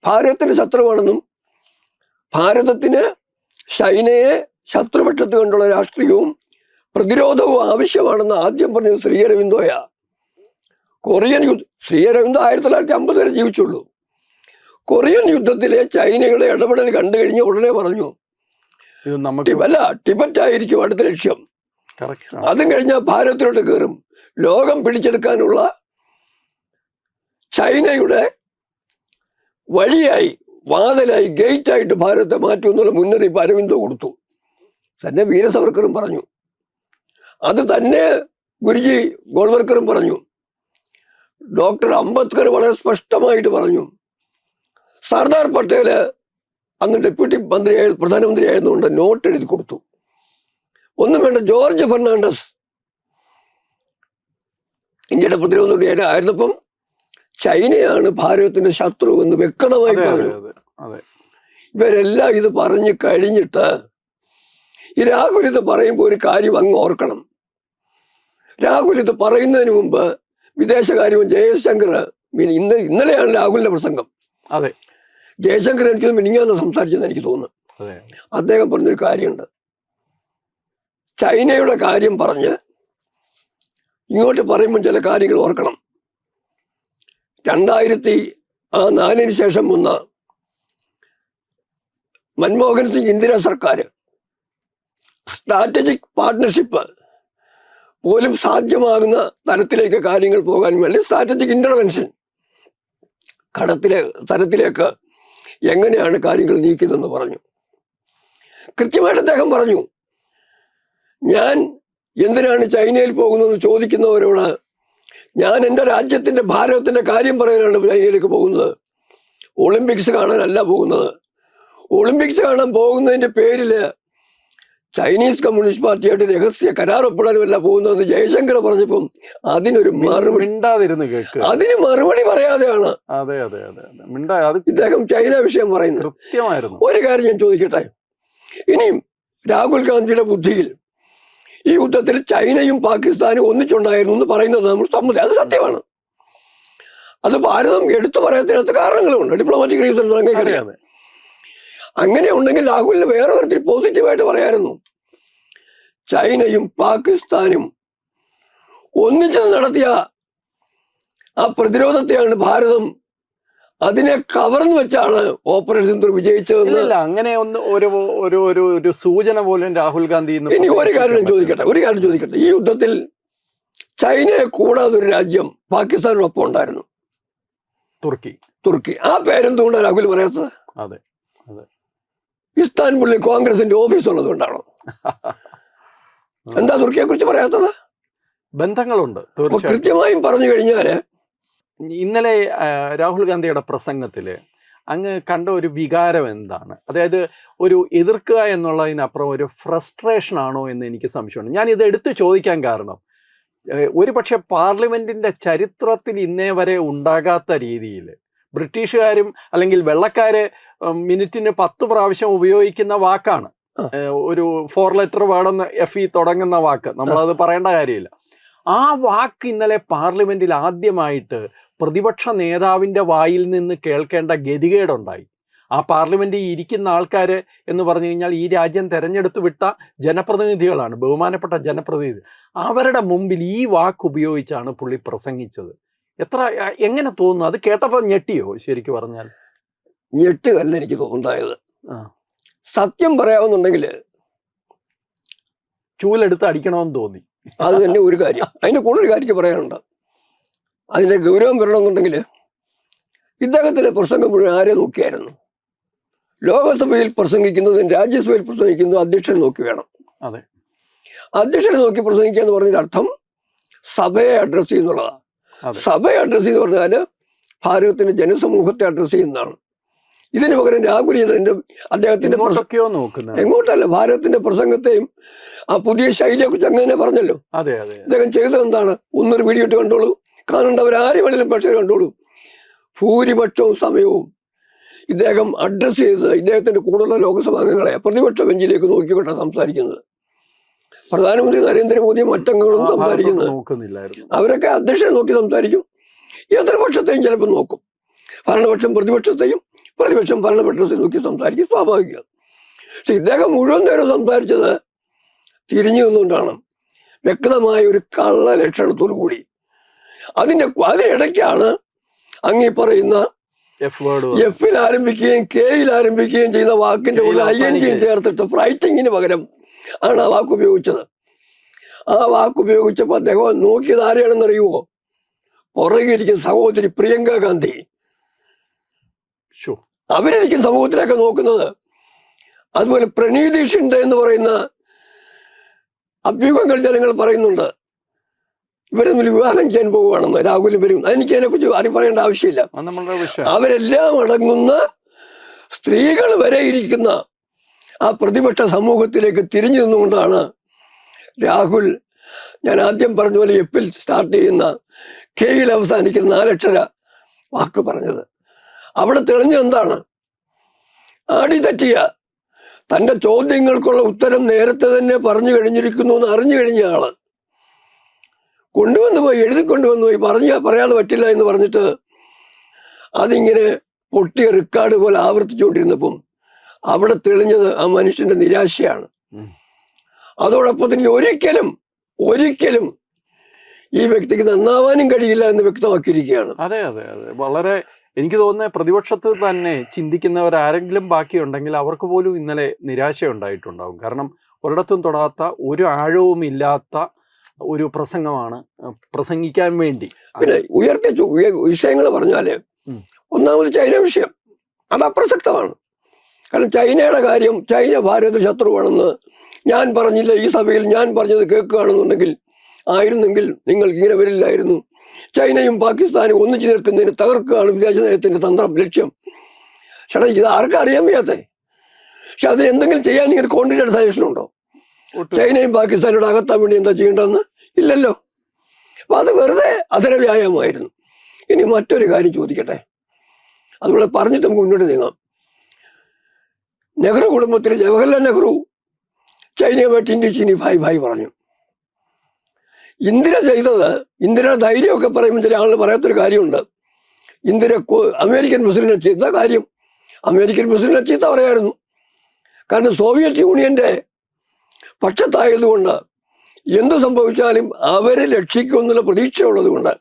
ഭാരതത്തിന്റെ ശത്രുവാണെന്നും ഭാരതത്തിന് ചൈനയെ ശത്രുപക്ഷത്ത് കൊണ്ടുള്ള രാഷ്ട്രീയവും പ്രതിരോധവും ആവശ്യമാണെന്ന് ആദ്യം പറഞ്ഞത് ശ്രീ അരവിന്ദോയ. കൊറിയൻ യുദ്ധം, ശ്രീ അരവിന്ദോ 1950 വരെ ജീവിച്ചുള്ളൂ. കൊറിയൻ യുദ്ധത്തിലെ ചൈനയുടെ ഇടപെടൽ കണ്ടു കഴിഞ്ഞ് ഉടനെ പറഞ്ഞു അല്ല, ടിബറ്റ് ആയിരിക്കും അടുത്ത ലക്ഷ്യം. അതും കഴിഞ്ഞാൽ ഭാരതത്തിലോട്ട് കയറും. ലോകം പിടിച്ചെടുക്കാനുള്ള ചൈനയുടെ വഴിയായി, വാതിലായി, ഗേറ്റായിട്ട് ഭാരതത്തെ മാറ്റും എന്നുള്ള മുന്നറിയിപ്പ് അരവിന്ദോ കൊടുത്തു. തന്നെ വീര സവർക്കറും പറഞ്ഞു, അത് തന്നെ ഗുരുജി ഗോൾവർക്കറും പറഞ്ഞു, ഡോക്ടർ അംബേദ്കർ വളരെ സ്പഷ്ടമായിട്ട് പറഞ്ഞു. സർദാർ പട്ടേല് അന്ന് ഡെപ്യൂട്ടി പ്രധാനമന്ത്രിയായിരുന്നുകൊണ്ട് നോട്ട് എഴുതി കൊടുത്തു. ഒന്നും വേണ്ട, ജോർജ് ഫെർണാണ്ടസ് ഇന്ത്യയുടെ പ്രതിരോധ മന്ത്രി ആയിരുന്നപ്പം ചൈനയാണ് ഭാരതത്തിന്റെ ശത്രു എന്ന് വ്യക്തമായി പറഞ്ഞു. ഇവരെല്ലാം ഇത് പറഞ്ഞു കഴിഞ്ഞിട്ട് ഈ രാഹുൽ ഇത് പറയുമ്പോൾ ഒരു കാര്യം അങ്ങ് ഓർക്കണം. രാഹുൽ ഇത് പറയുന്നതിന് മുമ്പ് വിദേശകാര്യമന്ത്രി ജയശങ്കർ, ഇന്നലെയാണ് രാഹുലിന്റെ പ്രസംഗം. അതെ, ജയശങ്കർ എനിക്ക് മിനിങ്ങാന്ന് സംസാരിച്ചെന്ന് എനിക്ക് തോന്നുന്നു. അദ്ദേഹം പറഞ്ഞൊരു കാര്യമുണ്ട്, ചൈനയുടെ കാര്യം പറഞ്ഞ് ഇങ്ങോട്ട് പറയുമ്പോൾ ചില കാര്യങ്ങൾ ഓർക്കണം. 2004 ശേഷം വന്ന മൻമോഹൻ സിംഗ് ഇന്ദിരാ സർക്കാർ സ്ട്രാറ്റജിക് പാർട്ട്ണർഷിപ്പ് പോലും സാധ്യമാകുന്ന തരത്തിലേക്ക് കാര്യങ്ങൾ പോകാൻ വേണ്ടി സ്ട്രാറ്റജിക് ഇന്റർവെൻഷൻ തരത്തിലേക്ക് എങ്ങനെയാണ് കാര്യങ്ങൾ നീക്കുന്നതെന്ന് പറഞ്ഞു. കൃത്യമായിട്ട് അദ്ദേഹം പറഞ്ഞു, ഞാൻ എന്തിനാണ് ചൈനയിൽ പോകുന്നതെന്ന് ചോദിക്കുന്നവരോട് ഞാൻ എൻ്റെ രാജ്യത്തിൻ്റെ ഭാരതത്തിൻ്റെ കാര്യം പറയാനാണ് ചൈനയിലേക്ക് പോകുന്നത്, ഒളിമ്പിക്സ് കാണാനല്ല പോകുന്നത്. ഒളിമ്പിക്സ് കാണാൻ പോകുന്നതിൻ്റെ പേരിൽ ചൈനീസ് കമ്മ്യൂണിസ്റ്റ് പാർട്ടിയായിട്ട് രഹസ്യ കരാർ ഒപ്പിടാനുമല്ല പോകുന്നതെന്ന് ജയശങ്കർ പറഞ്ഞപ്പം അതിനൊരു അതിന് മറുപടി പറയാതെയാണ് ഇദ്ദേഹം ചൈന വിഷയം പറയുന്നത്. ഒരു കാര്യം ഞാൻ ചോദിക്കട്ടെ, ഇനിയും രാഹുൽ ഗാന്ധിയുടെ ബുദ്ധിയിൽ ഈ യുദ്ധത്തിൽ ചൈനയും പാകിസ്ഥാനും ഒന്നിച്ചുണ്ടായിരുന്നു എന്ന് പറയുന്നത് നമ്മൾ സമ്മതി, അത് സത്യമാണ്. അത് ഭാരതം എടുത്തു പറയാത്തിനകത്ത് കാരണങ്ങളുണ്ട്, ഡിപ്ലോമാറ്റിക് റീസൺസ് അങ്ങനെയൊക്കെ. അങ്ങനെ ഉണ്ടെങ്കിൽ രാഹുലിന് വേറെ തരത്തിൽ പോസിറ്റീവായിട്ട് പറയായിരുന്നു. ചൈനയും പാകിസ്ഥാനും ഒന്നിച്ച് നടത്തിയ ആ പ്രതിരോധത്തെയാണ് ഭാരതം അതിനെ കവർന്നു വെച്ചാണ് ഓപ്പറേഷൻ സിന്ദൂർ വിജയിച്ചതെന്ന്. അങ്ങനെ ഒന്ന് ഒരു സൂചന പോലും രാഹുൽ ഗാന്ധി. ഇനി ഒരു കാര്യം ചോദിക്കട്ടെ, ഈ യുദ്ധത്തിൽ ചൈനയെ കൂടാതെ ഒരു രാജ്യം പാകിസ്ഥാനോടൊപ്പം ഉണ്ടായിരുന്നു, തുർക്കി. ആ പേരെന്തുകൊണ്ടാണ് രാഹുൽ പറയാത്തത്? അതെ, ഇസ്താൻബുളിൽ കോൺഗ്രസിന്റെ ഓഫീസ് ഉള്ളത് കൊണ്ടാണോ? എന്താ തുർക്കിയെ കുറിച്ച് പറയാത്തത്? ബന്ധങ്ങളുണ്ട് കൃത്യമായും പറഞ്ഞു കഴിഞ്ഞാല്. ഇന്നലെ രാഹുൽ ഗാന്ധിയുടെ പ്രസംഗത്തിൽ അങ്ങ് കണ്ട ഒരു വികാരം എന്താണ്? അതായത് ഒരു എതിർക്കുക എന്നുള്ളതിനപ്പുറം ഒരു ഫ്രസ്ട്രേഷൻ ആണോ എന്ന് എനിക്ക് സംശയമുണ്ട്. ഞാൻ ഇത് എടുത്തു ചോദിക്കാൻ കാരണം, ഒരു പക്ഷേ പാർലമെന്റിന്റെ ചരിത്രത്തിൽ ഇന്നേ വരെ ഉണ്ടാകാത്ത രീതിയിൽ ബ്രിട്ടീഷുകാരും അല്ലെങ്കിൽ വെള്ളക്കാര് മിനിറ്റിന് 10 പ്രാവശ്യം ഉപയോഗിക്കുന്ന വാക്കാണ് ഒരു 4 ലെറ്റർ വേർഡെന്ന് FE തുടങ്ങുന്ന വാക്ക്. നമ്മളത് പറയേണ്ട കാര്യമില്ല. ആ വാക്ക് ഇന്നലെ പാർലമെന്റിൽ ആദ്യമായിട്ട് പ്രതിപക്ഷ നേതാവിൻ്റെ വായിൽ നിന്ന് കേൾക്കേണ്ട ഗതികേടുണ്ടായി. ആ പാർലമെന്റിൽ ഇരിക്കുന്ന ആൾക്കാർ എന്ന് പറഞ്ഞു കഴിഞ്ഞാൽ ഈ രാജ്യം തെരഞ്ഞെടുത്ത് വിട്ട ജനപ്രതിനിധികളാണ്, ബഹുമാനപ്പെട്ട ജനപ്രതിനിധി. അവരുടെ മുമ്പിൽ ഈ വാക്ക് ഉപയോഗിച്ചാണ് പുള്ളി പ്രസംഗിച്ചത്. എങ്ങനെ തോന്നുന്നു? അത് കേട്ടപ്പോൾ ഞെട്ടിയോ ശരിക്കും പറഞ്ഞാൽ? ഞെട്ടുകല്ല എനിക്ക് ഉണ്ടായത്. ആ. സത്യം പറയാവുന്നുണ്ടെങ്കിൽ ചൂലെടുത്ത് അടിക്കണമെന്ന് തോന്നി. അത് തന്നെ ഒരു കാര്യം. അതിന്റെ കൂടെ ഒരു കാര്യം പറയാനുണ്ട്. അതിന്റെ ഗൗരവം വരണമെന്നുണ്ടെങ്കിൽ ഇദ്ദേഹത്തിന്റെ പ്രസംഗം മുഴുവൻ ആരെ നോക്കിയായിരുന്നു? ലോകസഭയിൽ പ്രസംഗിക്കുന്നതും രാജ്യസഭയിൽ പ്രസംഗിക്കുന്നതും അധ്യക്ഷനെ നോക്കി വേണം. അതെ, അധ്യക്ഷനെ നോക്കി പ്രസംഗിക്കുക എന്ന് പറഞ്ഞതിന്റെ അർത്ഥം സഭയെ അഡ്രസ് ചെയ്യുന്നുള്ളതാണ്. സഭയെ അഡ്രസ് ചെയ്യുന്ന പറഞ്ഞാൽ ഭാരതത്തിന്റെ ജനസമൂഹത്തെ അഡ്രസ് ചെയ്യുന്നതാണ്. ഇതിന് പകരം രാഹുൽ അദ്ദേഹത്തിന്റെ എങ്ങോട്ടല്ല, ഭാരതത്തിന്റെ പ്രസംഗത്തെയും ആ പുതിയ ശൈലിയെ കുറിച്ച് അങ്ങനെ പറഞ്ഞല്ലോ. അദ്ദേഹം ചെയ്തത് എന്താണ്? ഒന്നൊരു വീഡിയോ ഇട്ട് കണ്ടോളൂ, കാണേണ്ടവരാരും വേണമെങ്കിലും പക്ഷേ കണ്ടോളൂ. ഭൂരിപക്ഷവും സമയവും ഇദ്ദേഹം അഡ്രസ് ചെയ്തത് ഇദ്ദേഹത്തിന്റെ കൂടുതലുള്ള ലോകസഭാംഗങ്ങളെ പ്രതിപക്ഷ ബെഞ്ചിലേക്ക് നോക്കിക്കൊണ്ടാണ് സംസാരിക്കുന്നത്. പ്രധാനമന്ത്രി നരേന്ദ്രമോദിയും മറ്റംഗങ്ങളും സംസാരിക്കുന്നത് അവരൊക്കെ അധ്യക്ഷനെ നോക്കി സംസാരിക്കും. എതിർപക്ഷത്തെയും ചിലപ്പോൾ നോക്കും. ഭരണപക്ഷം പ്രതിപക്ഷത്തെയും, പ്രതിപക്ഷം ഭരണപക്ഷത്തെയും നോക്കി സംസാരിക്കും, സ്വാഭാവികം. പക്ഷെ ഇദ്ദേഹം മുഴുവൻ നേരം സംസാരിച്ചത് തിരിഞ്ഞു നിന്നുകൊണ്ടാണ്, വ്യക്തമായ ഒരു കള്ള ലക്ഷണത്തോടു കൂടി. അതിനിടയ്ക്കാണ് അങ്ങീ പറയുന്ന എഫിൽ ആരംഭിക്കുകയും കെയിൽ ആരംഭിക്കുകയും ചെയ്യുന്ന വാക്കിന്റെ ഉള്ളിൽ ING ചേർത്തിട്ട് ഫ്ലൈറ്റിങ്ങിന് പകരം ആണ് ആ വാക്ക് ഉപയോഗിച്ചത്. ആ വാക്ക് ഉപയോഗിച്ചപ്പോൾ അദ്ദേഹം നോക്കിയത് ആരെയാണെന്ന് അറിയുമോ? പുറകിരിക്കുന്ന സഹോദരി പ്രിയങ്ക ഗാന്ധി. അവരിരിക്കുന്ന സമൂഹത്തിലൊക്കെ നോക്കുന്നത്. അതുപോലെ പ്രണീതി ഷിൻഡെ എന്ന് പറയുന്ന അഭ്യൂഹങ്ങൾ ജനങ്ങൾ പറയുന്നുണ്ട്. ഇവരെ വിവാഹം ചെയ്യാൻ പോവുകയാണെന്ന് രാഹുലും വരും. അതെനിക്ക് അതിനെക്കുറിച്ച് പറയേണ്ട ആവശ്യമില്ല. അവരെല്ലാം അടങ്ങുന്ന സ്ത്രീകൾ വരെ ഇരിക്കുന്ന ആ പ്രതിപക്ഷ സമൂഹത്തിലേക്ക് തിരിഞ്ഞു നിന്നുകൊണ്ടാണ് രാഹുൽ, ഞാൻ ആദ്യം പറഞ്ഞ പോലെ എഫിൽ സ്റ്റാർട്ട് ചെയ്യുന്ന കെയിൽ അവസാനിക്കുന്ന 4 അക്ഷര വാക്ക് പറഞ്ഞത്. അവിടെ തെളിഞ്ഞ എന്താണ്? ആടി തെറ്റിയ തൻ്റെ ചോദ്യങ്ങൾക്കുള്ള ഉത്തരം നേരത്തെ തന്നെ പറഞ്ഞു കഴിഞ്ഞിരിക്കുന്നു എന്ന് അറിഞ്ഞു കഴിഞ്ഞ ആള് കൊണ്ടുവന്നുപോയി, എഴുതിക്കൊണ്ടുവന്നുപോയി പറയാതെ പറ്റില്ല എന്ന് പറഞ്ഞിട്ട് അതിങ്ങനെ പൊട്ടിയ റെക്കോർഡ് പോലെ ആവർത്തിച്ചുകൊണ്ടിരുന്നപ്പം അവിടെ തെളിഞ്ഞത് ആ മനുഷ്യന്റെ നിരാശയാണ്. അതോടൊപ്പം തന്നെ ഒരിക്കലും ഈ വ്യക്തിക്ക് നന്നാവാനും കഴിയില്ല എന്ന് വ്യക്തമാക്കിയിരിക്കുകയാണ്. അതെ അതെ അതെ വളരെ എനിക്ക് തോന്നുന്നത് പ്രതിപക്ഷത്ത് തന്നെ ചിന്തിക്കുന്നവരാരെങ്കിലും ബാക്കിയുണ്ടെങ്കിൽ അവർക്ക് പോലും ഇന്നലെ നിരാശ ഉണ്ടായിട്ടുണ്ടാവും. കാരണം ഒരിടത്തും തൊടാത്ത ഒരു ആഴവും ഇല്ലാത്ത ഒരു പ്രസംഗമാണ് പ്രസംഗിക്കാൻ വേണ്ടി. പിന്നെ ഉയർത്തിയ വിഷയങ്ങൾ പറഞ്ഞാല് ഒന്നാമത് ചൈന വിഷയം അത് അപ്രസക്തമാണ്. കാരണം ചൈനയുടെ കാര്യം, ചൈന ഭാരത ശത്രുവാണെന്ന് ഞാൻ പറഞ്ഞില്ല, ഈ സഭയിൽ ഞാൻ പറഞ്ഞത് കേൾക്കുകയാണെന്നുണ്ടെങ്കിൽ ആയിരുന്നെങ്കിൽ നിങ്ങൾക്ക് ഇങ്ങനെ വരില്ലായിരുന്നു. ചൈനയും പാകിസ്ഥാനും ഒന്നിച്ചു നിൽക്കുന്നതിന് തകർക്കുകയാണ് വിദേശ നയത്തിന്റെ തന്ത്രം, ലക്ഷ്യം. ചേട്ടാ, ഇത് ആർക്കും അറിയാൻ വയ്യാത്തേ. പക്ഷെ അതിന് എന്തെങ്കിലും ചെയ്യാൻ ഇങ്ങനെ കോൺഫിഡൻസ് സജഷൻ ഉണ്ടോ? ചൈനയും പാകിസ്ഥാനോട് അകത്താൻ വേണ്ടി എന്താ ചെയ്യേണ്ടതെന്ന് ഇല്ലല്ലോ. അപ്പൊ അത് വെറുതെ അതര വ്യായാമമായിരുന്നു. ഇനി മറ്റൊരു കാര്യം ചോദിക്കട്ടെ, അതുപോലെ പറഞ്ഞിട്ട് നമുക്ക് മുന്നോട്ട് നീങ്ങാം. നെഹ്റു കുടുംബത്തിൽ ജവഹർലാൽ നെഹ്റു ചൈനയുമായിട്ട് ഇന്ത്യ ചീനി ഭായ് പറഞ്ഞു. ഇന്ദിര ചെയ്തത്, ഇന്ദിരയുടെ ധൈര്യമൊക്കെ പറയുമ്പോൾ ചില ആളുകൾ പറയാത്തൊരു കാര്യമുണ്ട്. ഇന്ദിര അമേരിക്കൻ പ്രസിഡന്റിനെ ചെയ്ത കാര്യം അമേരിക്കൻ പ്രസിഡന്റിനെ ചീത്ത പറയായിരുന്നു. കാരണം സോവിയറ്റ് യൂണിയന്റെ പക്ഷത്തായതുകൊണ്ട് എന്തു സംഭവിച്ചാലും അവരെ രക്ഷിക്കുമെന്നുള്ള പ്രതീക്ഷ ഉള്ളത് കൊണ്ട്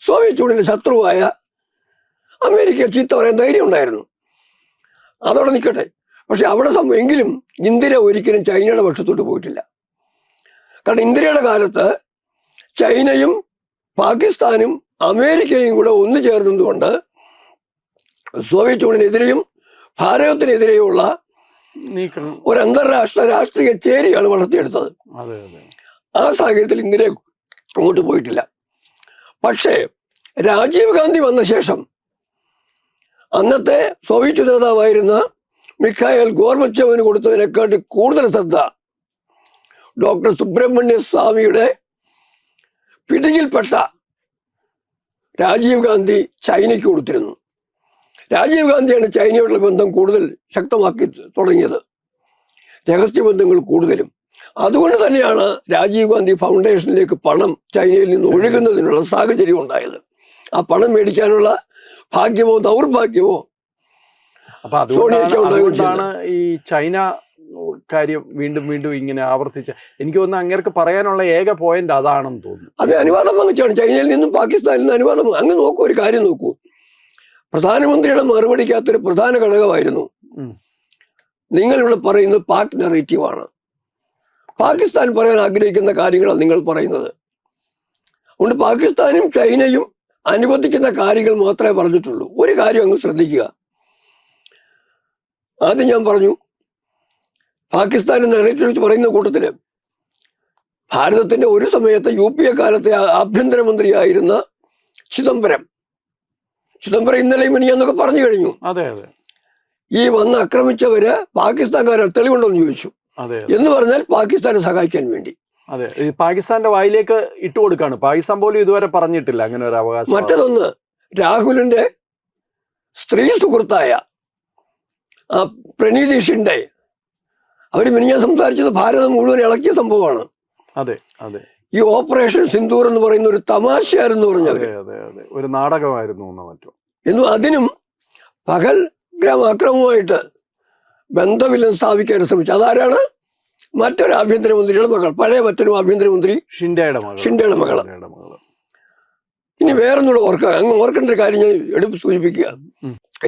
സോവിയറ്റ് യൂണിയന്റെ ശത്രുവായ അമേരിക്ക ചീത്ത പറയാൻ ധൈര്യം ഉണ്ടായിരുന്നു. അതോടെ നിൽക്കട്ടെ. പക്ഷെ അവിടെ എങ്കിലും ഇന്ദിര ഒരിക്കലും ചൈനയുടെ പക്ഷത്തോട്ട് പോയിട്ടില്ല. കാരണം ഇന്ദിരയുടെ കാലത്ത് ചൈനയും പാകിസ്ഥാനും അമേരിക്കയും കൂടെ ഒന്നു ചേർന്നതുകൊണ്ട് സോവിയറ്റ് യൂണിയനെതിരെയും ഭാരതത്തിനെതിരെയുള്ള ഒരു അന്താരാഷ്ട്ര രാഷ്ട്രീയ ചേരിയാണ് വളർത്തിയെടുത്തത്. ആ സാഹചര്യത്തിൽ ഇന്ദിര അങ്ങോട്ട് പോയിട്ടില്ല. പക്ഷേ രാജീവ് ഗാന്ധി വന്ന ശേഷം അന്നത്തെ സോവിയറ്റ് നേതാവായിരുന്ന മിഖായൽ ഗോർബച്ചേവിന് കൊടുത്തതിനെക്കാട്ടി കൂടുതൽ ശ്രദ്ധ ഡോക്ടർ സുബ്രഹ്മണ്യ സ്വാമിയുടെ പിടിയിൽപ്പെട്ട രാജീവ് ഗാന്ധി ചൈനയ്ക്ക് കൊടുത്തിരുന്നു. രാജീവ് ഗാന്ധിയാണ് ചൈനയോടുള്ള ബന്ധം കൂടുതൽ ശക്തമാക്കി തുടങ്ങിയത്, രഹസ്യബന്ധങ്ങൾ കൂടുതലും. അതുകൊണ്ട് തന്നെയാണ് രാജീവ് ഗാന്ധി ഫൗണ്ടേഷനിലേക്ക് പണം ചൈനയിൽ നിന്ന് ഒഴുകുന്നതിനുള്ള സാഹചര്യം ഉണ്ടായത്. ആ പണം മേടിക്കാനുള്ള ഭാഗ്യമോ ദൗർഭാഗ്യമോ അപ്പൊ അതുകൊണ്ടാണ് ഈ ചൈന കാര്യം വീണ്ടും വീണ്ടും ഇങ്ങനെ ആവർത്തിച്ച എനിക്ക് തോന്നുന്നു അങ്ങേർക്ക് പറയാനുള്ള ഏക പോയിന്റ് അതാണെന്ന് തോന്നുന്നു. അത് അനുവാദം വാങ്ങിച്ചാണ് ചൈനയിൽ നിന്നും പാകിസ്ഥാനിൽ നിന്നും അനുവാദം. അങ്ങ് നോക്കൂ, ഒരു കാര്യം നോക്കൂ, പ്രധാനമന്ത്രിയുടെ മറുപടിക്കകത്തൊരു പ്രധാന ഘടകമായിരുന്നു നിങ്ങൾ ഇവിടെ പറയുന്നത് പാക് നെറേറ്റീവാണ്, പാകിസ്ഥാൻ പറയാൻ ആഗ്രഹിക്കുന്ന കാര്യങ്ങളാണ് നിങ്ങൾ പറയുന്നത്. അതുകൊണ്ട് പാകിസ്ഥാനും ചൈനയും അനുവദിക്കുന്ന കാര്യങ്ങൾ മാത്രമേ പറഞ്ഞിട്ടുള്ളൂ. ഒരു കാര്യം അങ്ങ് ശ്രദ്ധിക്കുക. ആദ്യം ഞാൻ പറഞ്ഞു പാകിസ്ഥാൻ നെറേറ്റീവ് വെച്ച് പറയുന്ന കൂട്ടത്തില് ഭാരതത്തിന്റെ ഒരു സമയത്ത് UPA കാലത്തെ ആഭ്യന്തരമന്ത്രിയായിരുന്ന ചിദംബരം ഇന്നലെയും മിനിഞ്ഞാന്നൊക്കെ പറഞ്ഞു കഴിഞ്ഞു. അതെ അതെ, ഈ വന്ന് ആക്രമിച്ചവര് പാകിസ്ഥാൻകാരാണ്, തെളിവുണ്ടോന്ന് ചോദിച്ചു. അതെ, എന്ന് പറഞ്ഞാൽ പാകിസ്ഥാനെ സഹായിക്കാൻ വേണ്ടി. അതെ, ഈ പാകിസ്ഥാന്റെ വായിലേക്ക് ഇട്ടുകൊടുക്കാണ്. പാകിസ്ഥാൻ പോലും ഇതുവരെ പറഞ്ഞിട്ടില്ല അങ്ങനെ ഒരു അവകാശം. മറ്റതൊന്ന്, രാഹുലിന്റെ സ്ത്രീ സുഹൃത്തായ ആ പ്രണീതി ഷിൻഡെ അവര് മിനിഞ്ഞാൻ സംസാരിച്ചത് ഭാരതം മുഴുവൻ ഇളക്കിയ സംഭവമാണ്. അതെ അതെ, ഈ ഓപ്പറേഷൻ സിന്ദൂർ എന്ന് പറയുന്ന ഒരു തമാശയായിരുന്നു പറഞ്ഞത്, ഒരു നാടകമായിരുന്നു മറ്റോ എന്നും അതിനും പഹൽഗാം ആക്രമണവുമായിട്ട് ബന്ധമില്ലെന്ന് സ്ഥാപിക്കാൻ ശ്രമിച്ചു. അതാരാണ്? മറ്റൊരു ആഭ്യന്തരമന്ത്രിയുടെ മകൾ, പഴയ മറ്റൊരു ആഭ്യന്തരമന്ത്രി ഷിൻഡെയുടെ മകള്. ഇനി വേറൊന്നുകൂടെ ഓർക്കുക, അങ്ങ് ഓർക്കേണ്ട ഒരു കാര്യം ഞാൻ എടുത്ത് സൂചിപ്പിക്കുക.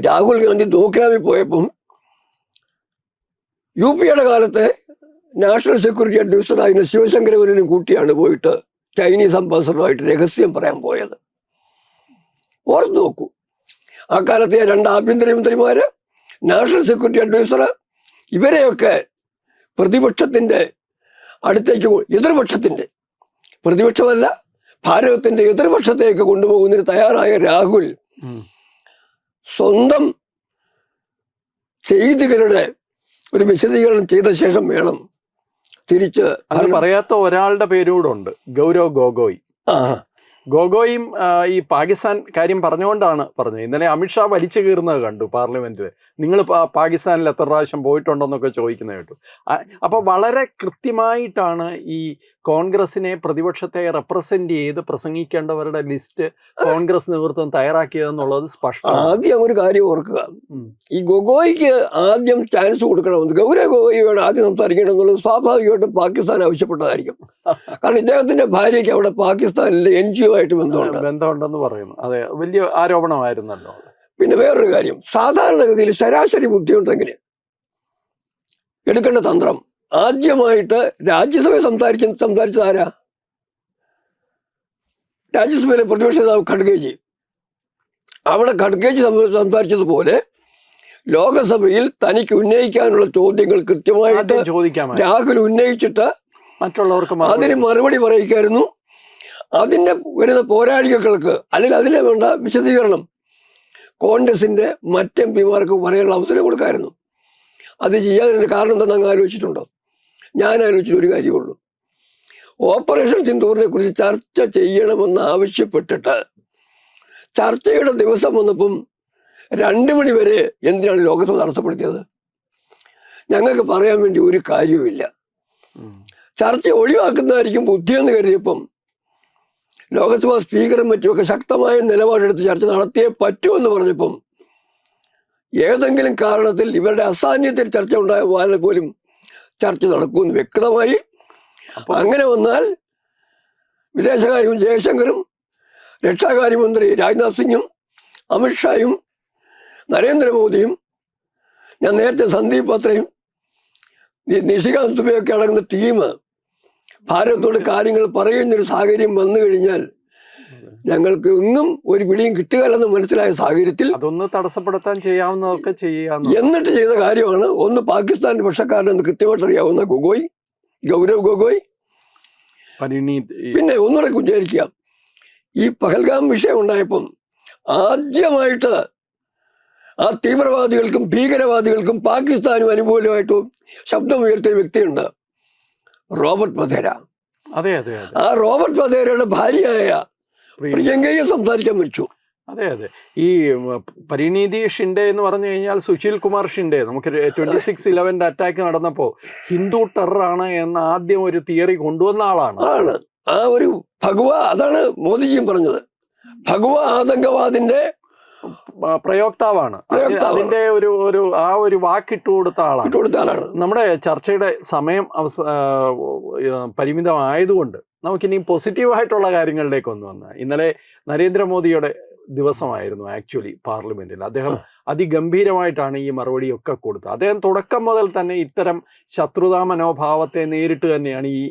രാഹുൽ ഗാന്ധി ദോക്ലാമിൽ പോയപ്പം UPA കാലത്തെ നാഷണൽ സെക്യൂരിറ്റി അഡ്വൈസറായിരുന്ന ശിവശങ്കരവരനും കൂട്ടിയാണ് പോയിട്ട് ചൈനീസ് അംബാസഡറുമായിട്ട് രഹസ്യം പറയാൻ പോയത്. ഓർത്ത് നോക്കൂ, ആ കാലത്തെ 2 ആഭ്യന്തരമന്ത്രിമാര്, നാഷണൽ സെക്യൂരിറ്റി അഡ്വൈസർ, ഇവരെയൊക്കെ പ്രതിപക്ഷത്തിന്റെ അടുത്തേക്ക്, പ്രതിപക്ഷമല്ല ഭാരതത്തിന്റെ എതിർപക്ഷത്തേക്ക് കൊണ്ടുപോകുന്നതിന് തയ്യാറായ രാഹുൽ സ്വന്തം ചെയ്തികളുടെ ഒരു വിശദീകരണം ചെയ്ത ശേഷം വേണം തിരിച്ച്. അത് പറയാത്ത ഒരാളുടെ പേരൂടെ ഉണ്ട്, ഗൗരവ് ഗൊഗോയ്. ഗൊഗോയും ഈ പാകിസ്ഥാൻ കാര്യം പറഞ്ഞുകൊണ്ടാണ് പറഞ്ഞത്. ഇന്നലെ അമിത്ഷാ വലിച്ചു കീറുന്നത് കണ്ടു പാർലമെന്റിൽ. നിങ്ങൾ പാകിസ്ഥാനിൽ എത്ര പ്രാവശ്യം പോയിട്ടുണ്ടെന്നൊക്കെ ചോദിക്കുന്നത് കേട്ടു. അപ്പോൾ വളരെ കൃത്യമായിട്ടാണ് ഈ കോൺഗ്രസിനെ, പ്രതിപക്ഷത്തെ റെപ്രസെന്റ് ചെയ്ത് പ്രസംഗിക്കേണ്ടവരുടെ ലിസ്റ്റ് കോൺഗ്രസ് നേതൃത്വം തയ്യാറാക്കിയതെന്നുള്ളത് സ്പഷ്ടമാണ്. ആദ്യം ഒരു കാര്യം ഓർക്കുക, ഈ ഗൊഗോയ്ക്ക് ആദ്യം ചാൻസ് കൊടുക്കണമെന്ന്, ഗൗരവ് ഗൊഗോയ് വേണം ആദ്യം സംസാരിക്കണം എന്നുള്ളത് സ്വാഭാവികമായിട്ടും പാകിസ്ഥാൻ ആവശ്യപ്പെട്ടതായിരിക്കും. കാരണം ഇദ്ദേഹത്തിന്റെ ഭാര്യയ്ക്ക് അവിടെ പാകിസ്ഥാനിലെ NGO ആയിട്ട് ബന്ധമുണ്ടെന്ന് പറയുന്നു. അതെ, വലിയ ആരോപണമായിരുന്നല്ലോ. പിന്നെ വേറൊരു കാര്യം, സാധാരണഗതിയിൽ ശരാശരി ബുദ്ധിയുണ്ടെങ്കിൽ എടുക്കേണ്ട തന്ത്രം, ആദ്യമായിട്ട് രാജ്യസഭയിൽ സംസാരിച്ചത് ആരാ? രാജ്യസഭയിലെ പ്രതിപക്ഷ നേതാവ് ഖഡ്ഗേജി. അവിടെ ഖഡ്ഗേജി സംസാരിച്ചതുപോലെ ലോകസഭയിൽ തനിക്ക് ഉന്നയിക്കാനുള്ള ചോദ്യങ്ങൾ കൃത്യമായിട്ട് രാഹുൽ ഉന്നയിച്ചിട്ട് മറ്റുള്ളവർക്ക് അതിന് മറുപടി പറയിക്കായിരുന്നു. അതിന്റെ വരുന്ന പോരാളികൾക്ക് അല്ലെങ്കിൽ അതിനെ വേണ്ട വിശദീകരണം കോൺഗ്രസിന്റെ മറ്റ് MPമാർക്ക് പറയാനുള്ള അവസരം കൊടുക്കായിരുന്നു. അത് ചെയ്യാതിന്റെ കാരണം എന്താണെന്ന് അങ്ങ് ആലോചിച്ചിട്ടുണ്ടോ? ഞാൻ ആലോചിച്ചൊരു കാര്യമുള്ളൂ, ഓപ്പറേഷൻ സിന്ദൂറിനെ കുറിച്ച് ചർച്ച ചെയ്യണമെന്ന് ആവശ്യപ്പെട്ടിട്ട് ചർച്ചയുടെ ദിവസം വന്നപ്പം 2 മണി വരെ എന്തിനാണ് ലോകസഭ തടസ്സപ്പെടുത്തിയത്? ഞങ്ങൾക്ക് പറയാൻ വേണ്ടി ഒരു കാര്യവുമില്ല. ചർച്ച ഒഴിവാക്കുന്നതായിരിക്കും ബുദ്ധിയെന്ന് കരുതിയപ്പം ലോകസഭാ സ്പീക്കറും മറ്റുമൊക്കെ ശക്തമായ നിലപാടെടുത്ത് ചർച്ച നടത്തിയേ പറ്റുമെന്ന് പറഞ്ഞപ്പം ഏതെങ്കിലും കാരണത്തിൽ ഇവരുടെ അസാന്നിധ്യത്തിൽ ചർച്ച ഉണ്ടായാൽ പോലും ചർച്ച നടക്കുമെന്ന് വ്യക്തമായി. അങ്ങനെ വന്നാൽ വിദേശകാര്യ ജയശങ്കറും രക്ഷാകാര്യമന്ത്രി രാജ്നാഥ് സിംഗും അമിത്ഷായും നരേന്ദ്രമോദിയും, ഞാൻ നേരത്തെ സന്ദീപ് പത്രയും നിഷികാന്ത് ദുബെയൊക്കെ അടങ്ങുന്ന ടീം ഭാരതത്തോട് കാര്യങ്ങൾ പറയുന്നൊരു സാഹചര്യം വന്നു കഴിഞ്ഞാൽ ഞങ്ങൾക്ക് ഒന്നും ഒരു പിടിയും കിട്ടുകയല്ലെന്ന് മനസ്സിലായ സാഹചര്യത്തിൽ അതൊന്ന് തടസ്സപ്പെടുത്താൻ ചെയ്യാവുന്നതൊക്കെ ചെയ്യാം എന്നിട്ട് ചെയ്ത കാര്യമാണ്. ഒന്ന് പാകിസ്ഥാന്റെ പക്ഷക്കാരനെന്ന് കൃത്യമായിട്ട് അറിയാവുന്ന ഗൗരവ് ഗൊഗോയ്. പിന്നെ ഒന്നുകൂടെ വിചാരിക്കുക, ഈ പഹൽഗാം വിഷയം ഉണ്ടായപ്പം ആദ്യമായിട്ട് ആ തീവ്രവാദികൾക്കും ഭീകരവാദികൾക്കും പാകിസ്ഥാനും അനുകൂലമായിട്ടും ശബ്ദമുയർത്തിയ വ്യക്തിയുണ്ട്, റോബർട്ട് വധേര. ആ റോബർട്ട് വധേരയുടെ ഭാര്യയായ പ്രിയങ്കയെ സംസാരിക്കാൻ വിളിച്ചു. അതെ അതെ, ഈ പരിണീതി ഷിൻഡെ എന്ന് പറഞ്ഞു കഴിഞ്ഞാൽ സുശീൽ കുമാർ ഷിൻഡെ, നമുക്ക് 26/11 അറ്റാക്ക് നടന്നപ്പോൾ ഹിന്ദു ടെററാണ് എന്ന ആദ്യം ഒരു തിയറി കൊണ്ടുവന്ന ആളാണ്. ആ ഒരു ഭഗവ, അതാണ് മോദിജിയും പറഞ്ഞത്, ഭഗവ ആതങ്കവാദിന്റെ പ്രയോക്താവാണ്. അതിന്റെ ഒരു വാക്കിട്ട് കൊടുത്ത ആളാണ്. നമ്മുടെ ചർച്ചയുടെ സമയം പരിമിതമായതുകൊണ്ട് നമുക്കിനി പോസിറ്റീവായിട്ടുള്ള കാര്യങ്ങളിലേക്ക് ഒന്ന് വന്നാൽ, ഇന്നലെ നരേന്ദ്രമോദിയുടെ ദിവസമായിരുന്നു ആക്ച്വലി പാർലമെന്റിൽ. അദ്ദേഹം അതിഗംഭീരമായിട്ടാണ് ഈ മറുപടിയൊക്കെ കൊടുത്തത്. അദ്ദേഹം തുടക്കം മുതൽ തന്നെ ഇത്തരം ശത്രുതാ മനോഭാവത്തെ നേരിട്ട് തന്നെയാണ് ഈ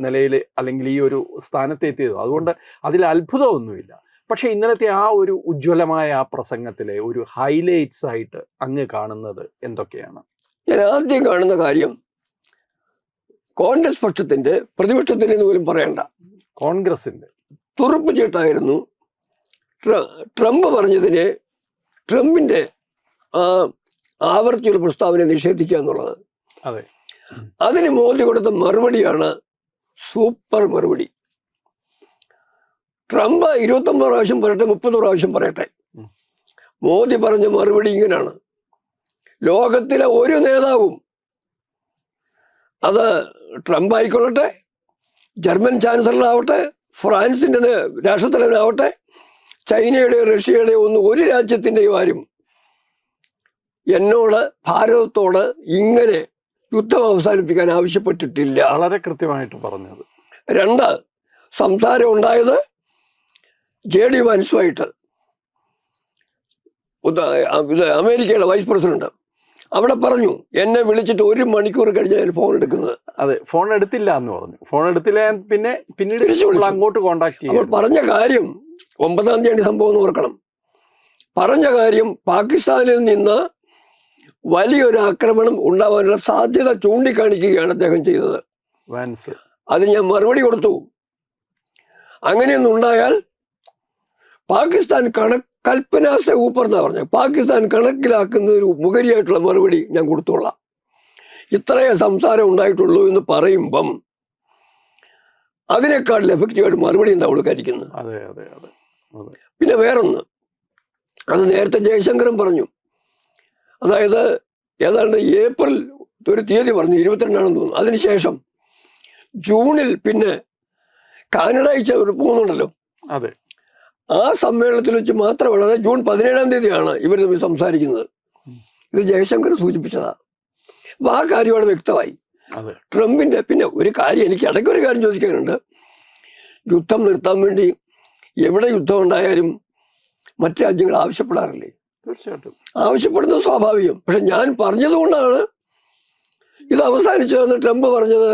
നിലയിൽ അല്ലെങ്കിൽ ഈ ഒരു സ്ഥാനത്ത് എത്തിയത്. അതുകൊണ്ട് അതിൽ അത്ഭുതമൊന്നുമില്ല. പക്ഷെ ഇന്നലത്തെ ആ ഒരു ഉജ്ജ്വലമായ ആ പ്രസംഗത്തിലെ ഒരു ഹൈലൈറ്റ്സ് ആയിട്ട് അങ്ങ് കാണുന്നത് എന്തൊക്കെയാണ്? ഞാൻ ആദ്യം കാണുന്ന കാര്യം, കോൺഗ്രസ് പക്ഷത്തിന്റെ, പ്രതിപക്ഷത്തിന്റെ പോലും പറയണ്ട, കോൺഗ്രസിന്റെ തുറുപ്പ് ചീട്ടായിരുന്നു ട്രംപ് പറഞ്ഞതിനെ, ട്രംപിന്റെ ആവർത്തിയുള്ള പ്രസ്താവന നിഷേധിക്കുക എന്നുള്ളത്. അതെ, അതിന് മോദി കൊടുത്ത മറുപടിയാണ് സൂപ്പർ മറുപടി. ട്രംപ് 29 പ്രാവശ്യം പറയട്ടെ, 30 പ്രാവശ്യം പറയട്ടെ, മോദി പറഞ്ഞ മറുപടി ഇങ്ങനെയാണ്: ലോകത്തിലെ ഒരു നേതാവും, അത് ട്രംപ് ആയിക്കൊള്ളട്ടെ, ജർമ്മൻ ചാൻസലറാവട്ടെ, ഫ്രാൻസിന്റെ രാഷ്ട്രത്തലവനാവട്ടെ, ചൈനയുടെയോ റഷ്യയുടെയോ ഒരു രാജ്യത്തിൻ്റെയും ആരും എന്നോട്, ഭാരതത്തോട് ഇങ്ങനെ യുദ്ധം അവസാനിപ്പിക്കാൻ ആവശ്യപ്പെട്ടിട്ടില്ല. വളരെ കൃത്യമായിട്ട് പറഞ്ഞത്. 2, സംസാരം ഉണ്ടായത് JD വാൻസുമായിട്ട്, അമേരിക്കയുടെ വൈസ് പ്രസിഡന്റ്. അവിടെ പറഞ്ഞു, എന്നെ വിളിച്ചിട്ട് 1 മണിക്കൂർ കഴിഞ്ഞ് ഞാൻ ഫോൺ എടുക്കുന്നത്. അതെ, ഫോൺ എടുത്തില്ല എന്ന് പറഞ്ഞു. ഫോൺ എടുത്തില്ല, പിന്നീട് അങ്ങോട്ട് കോണ്ടാക്ട് ചെയ്യും. അപ്പോൾ പറഞ്ഞ കാര്യം 9-ാം തീയതി സംഭവം എന്ന് ഓർക്കണം. പറഞ്ഞ കാര്യം, പാകിസ്ഥാനിൽ നിന്ന് വലിയൊരു ആക്രമണം ഉണ്ടാവാനുള്ള സാധ്യത ചൂണ്ടിക്കാണിക്കുകയാണ് അദ്ദേഹം ചെയ്തത്. അത് ഞാൻ മറുപടി കൊടുത്തു. അങ്ങനെയൊന്നും ഉണ്ടായാൽ പാകിസ്ഥാൻ കൽപ്പനാസെ ഊപ്പർ എന്നാ പറഞ്ഞത്, പാകിസ്ഥാൻ കണക്കിലാക്കുന്ന ഒരു മുഖരിയായിട്ടുള്ള മറുപടി ഞാൻ കൊടുത്തോളാം. ഇത്രയേ സംസാരം ഉണ്ടായിട്ടുള്ളൂ എന്ന് പറയുമ്പം അതിനേക്കാൾ എഫക്റ്റീവായിട്ട് മറുപടി എന്താ കൊടുക്കാതിരിക്കുന്നത്? പിന്നെ വേറൊന്ന്, അത് നേരത്തെ ജയശങ്കറും പറഞ്ഞു. അതായത് ഏതാണ്ട് ഏപ്രിൽ ഒരു തീയതി പറഞ്ഞു, 22ആണെന്ന് തോന്നുന്നു. അതിനുശേഷം ജൂണിൽ പിന്നെ കാനഡ പോകുന്നുണ്ടല്ലോ. അതെ, ആ സമ്മേളനത്തിൽ വെച്ച് മാത്രമാണ്, അതായത് ജൂൺ 17-ാം തീയതിയാണ് ഇവർ തമ്മിൽ സംസാരിക്കുന്നത്. ഇത് ജയശങ്കർ സൂചിപ്പിച്ചതാ. അപ്പൊ ആ കാര്യമാണ് വ്യക്തമായി. ട്രംപിന്റെ പിന്നെ ഒരു കാര്യം, എനിക്ക് ഇടയ്ക്കൊരു കാര്യം ചോദിക്കാനുണ്ട്. യുദ്ധം നിർത്താൻ വേണ്ടി എവിടെ യുദ്ധം ഉണ്ടായാലും മറ്റു രാജ്യങ്ങൾ ആവശ്യപ്പെടാറില്ലേ? തീർച്ചയായിട്ടും ആവശ്യപ്പെടുന്നത് സ്വാഭാവികം. പക്ഷെ ഞാൻ പറഞ്ഞതുകൊണ്ടാണ് ഇത് അവസാനിച്ചതെന്ന് ട്രംപ് പറഞ്ഞത്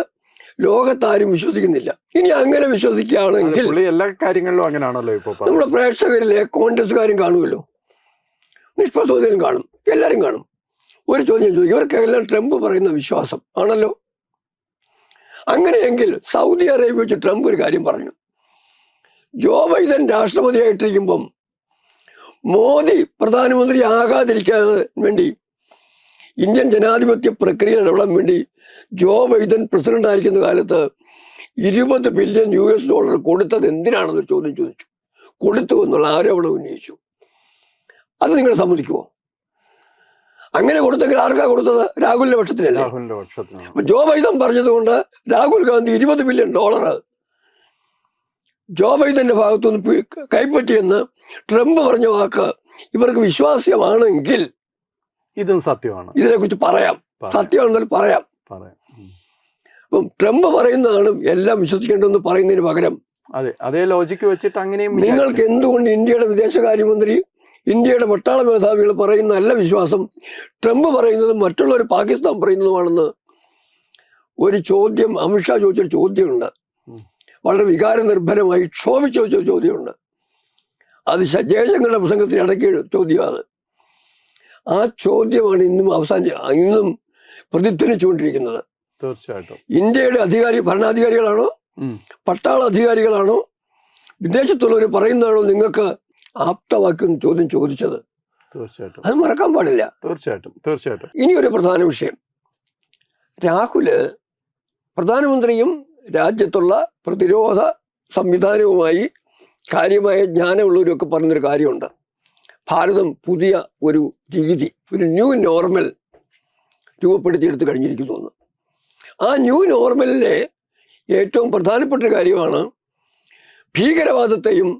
ലോകത്താരും വിശ്വസിക്കുന്നില്ല. ഇനി അങ്ങനെ വിശ്വസിക്കുകയാണെങ്കിൽ എല്ലാ കാര്യങ്ങളിലും അങ്ങനെയാണല്ലോ. ഇപ്പോൾ നമ്മുടെ പ്രേക്ഷകരിലെ കോൺഗ്രസ്സുകാരും കാണുമല്ലോ, നിഷ്പക്ഷതയിലും കാണും, എല്ലാവരും കാണും. ഒരു ചോദ്യം ചോദിക്കും, ഇവർക്കെല്ലാം ട്രംപ് പറയുന്ന വിശ്വാസം ആണല്ലോ. അങ്ങനെയെങ്കിൽ സൗദി അറേബ്യ വെച്ച് ട്രംപ് ഒരു കാര്യം പറഞ്ഞു. ജോ ബൈഡൻ രാഷ്ട്രപതിയായിട്ടിരിക്കുമ്പം മോദി പ്രധാനമന്ത്രി ആകാതിരിക്കാതെ വേണ്ടി ഇന്ത്യൻ ജനാധിപത്യ പ്രക്രിയ ഇടപെടാൻ വേണ്ടി ജോ ബൈഡൻ പ്രസിഡന്റ് ആയിരിക്കുന്ന കാലത്ത് $20 ബില്യൺ കൊടുത്തത് എന്തിനാണെന്നൊരു ചോദ്യം ചോദിച്ചു. കൊടുത്തു എന്നുള്ള ആരോപണം ഉന്നയിച്ചു. അത് നിങ്ങൾ സമ്മതിക്കുമോ? അങ്ങനെ കൊടുത്തെങ്കിൽ ആർക്കാ കൊടുത്തത്? രാഹുലിന്റെ പക്ഷത്തിനല്ലേ. അപ്പൊ ജോ ബൈഡൻ പറഞ്ഞത് കൊണ്ട് രാഹുൽ ഗാന്ധി $20 ബില്യൺ ജോ ബൈഡന്റെ ഭാഗത്തുനിന്ന് കൈപ്പറ്റിയെന്ന് ട്രംപ് പറഞ്ഞ വാക്ക് ഇവർക്ക് വിശ്വാസ്യമാണെങ്കിൽ ഇതും സത്യമാണ്. ഇതിനെക്കുറിച്ച് പറയാം, സത്യമാണെന്നാൽ പറയാം. അപ്പം ട്രംപ് പറയുന്നതാണ് എല്ലാം വിശ്വസിക്കേണ്ടതെന്ന് പറയുന്നതിന് പകരം അതേ ലോജിക്ക് വെച്ചിട്ട് അങ്ങനെയും നിങ്ങൾക്ക് എന്തുകൊണ്ട് ഇന്ത്യയുടെ വിദേശകാര്യമന്ത്രി, ഇന്ത്യയുടെ പട്ടാള മേധാവികൾ പറയുന്ന നല്ല വിശ്വാസം ട്രംപ് പറയുന്നതും മറ്റുള്ളവർ പാകിസ്ഥാൻ പറയുന്നതുമാണെന്ന് ഒരു ചോദ്യം അമിത്ഷാ ചോദിച്ചൊരു ചോദ്യമുണ്ട്. വളരെ വികാരനിർഭരമായി ക്ഷോഭിച്ച് ചോദിച്ചൊരു ചോദ്യമുണ്ട്. അത് ജയശങ്കറുടെ പ്രസംഗത്തിന് ഇടയ്ക്ക് ചോദ്യമാണ്. ആ ചോദ്യമാണ് ഇന്നും പ്രതിധ്വനിച്ചുകൊണ്ടിരിക്കുന്നത്. തീർച്ചയായിട്ടും ഇന്ത്യയുടെ ഭരണാധികാരികളാണോ, പട്ടാള അധികാരികളാണോ, വിദേശത്തുള്ളവർ പറയുന്നതാണോ നിങ്ങൾക്ക് ആപ്തവാക്യം ചോദ്യം ചോദിച്ചത്? തീർച്ചയായിട്ടും അത് മറക്കാൻ പാടില്ല. തീർച്ചയായിട്ടും ഇനി ഒരു പ്രധാന വിഷയം, രാഹുല് പ്രധാനമന്ത്രിയും രാജ്യത്തുള്ള പ്രതിരോധ സംവിധാനവുമായി കാര്യമായ ജ്ഞാനമുള്ളവരൊക്കെ പറഞ്ഞൊരു കാര്യമുണ്ട്. ഭാരതം പുതിയ ഒരു രീതി, ഒരു ന്യൂ നോർമൽ രൂപപ്പെടുത്തിയെടുത്ത് കഴിഞ്ഞിരിക്കുന്നു എന്ന്. ആ ന്യൂ നോർമലിലെ ഏറ്റവും പ്രധാനപ്പെട്ട കാര്യമാണ് ഭീകരവാദത്തെയും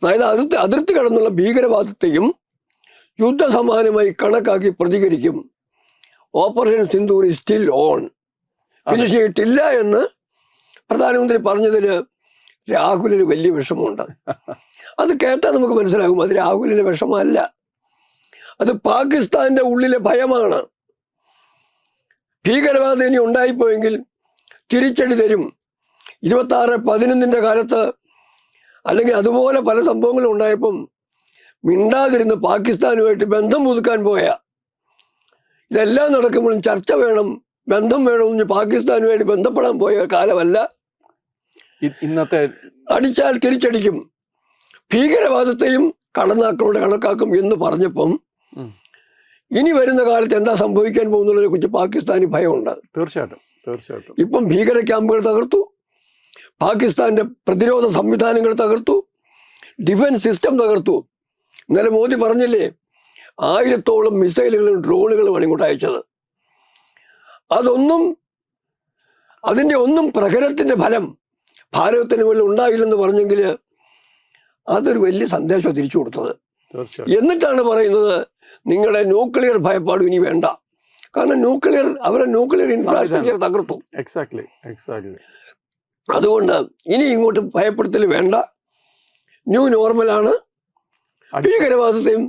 അതായത് അതിർത്തി കടന്നുള്ള ഭീകരവാദത്തെയും യുദ്ധസമാനമായി കണക്കാക്കി പ്രതികരിക്കും. Operation Sindoor is still on. Finish ചെയ്തിട്ടില്ല എന്ന് പ്രധാനമന്ത്രി പറഞ്ഞതിൽ രാഹുലിന് വലിയ വിഷമമുണ്ട്. അത് കേട്ടാൽ നമുക്ക് മനസ്സിലാകും അത് രാഹുലിന് വിഷമമല്ല, അത് പാകിസ്ഥാന്റെ ഉള്ളിലെ ഭയമാണ്. ഭീകരവാദം ഇനി ഉണ്ടായിപ്പോയെങ്കിൽ തിരിച്ചടി തരും. 26/11 കാലത്ത് അല്ലെങ്കിൽ അതുപോലെ പല സംഭവങ്ങളും ഉണ്ടായപ്പം മിണ്ടാതിരുന്ന് പാകിസ്ഥാനുമായിട്ട് ബന്ധം പുതുക്കാൻ പോയ, ഇതെല്ലാം നടക്കുമ്പോഴും ചർച്ച വേണം, ബന്ധം വേണമെന്ന് പാകിസ്ഥാനുമായിട്ട് ബന്ധപ്പെടാൻ പോയ കാലമല്ല ഇന്നത്തെ. അടിച്ചാൽ തിരിച്ചടിക്കും, ഭീകരവാദത്തെയും കടന്നാക്കളോട് കണക്കാക്കും എന്ന് പറഞ്ഞപ്പം ഇനി വരുന്ന കാലത്ത് എന്താ സംഭവിക്കാൻ പോകുന്നതിനെ കുറിച്ച് പാകിസ്ഥാന് ഭയമുണ്ട്. തീർച്ചയായിട്ടും. ഇപ്പം ഭീകര ക്യാമ്പുകൾ തകർത്തു, പാകിസ്ഥാന്റെ പ്രതിരോധ സംവിധാനങ്ങൾ തകർത്തു, ഡിഫൻസ് സിസ്റ്റം തകർത്തു. ഇന്നലെ മോദി പറഞ്ഞില്ലേ 1000-ഓളം മിസൈലുകളും ഡ്രോണുകളുമാണ് ഇങ്ങോട്ട് അയച്ചത്. അതിന്റെ ഒന്നും പ്രഹരത്തിന്റെ ഫലം ഭാരതത്തിന് മുകളിൽ ഉണ്ടായില്ലെന്ന് പറഞ്ഞെങ്കിൽ അതൊരു വലിയ സന്ദേശം തിരിച്ചു കൊടുത്തത്. എന്നിട്ടാണ് പറയുന്നത് നിങ്ങളുടെ ന്യൂക്ലിയർ ഭയപ്പാടും ഇനി വേണ്ട, കാരണം അവരെ ന്യൂക്ലിയർ ഇൻഫ്രാസ്ട്രക്ചർ തകർത്തു. എക്സാക്ട്ലി. അതുകൊണ്ട് ഇനി ഇങ്ങോട്ട് ഭയപ്പെടുത്തൽ വേണ്ട, ന്യൂ നോർമലാണ്. ഭീകരവാദത്തെയും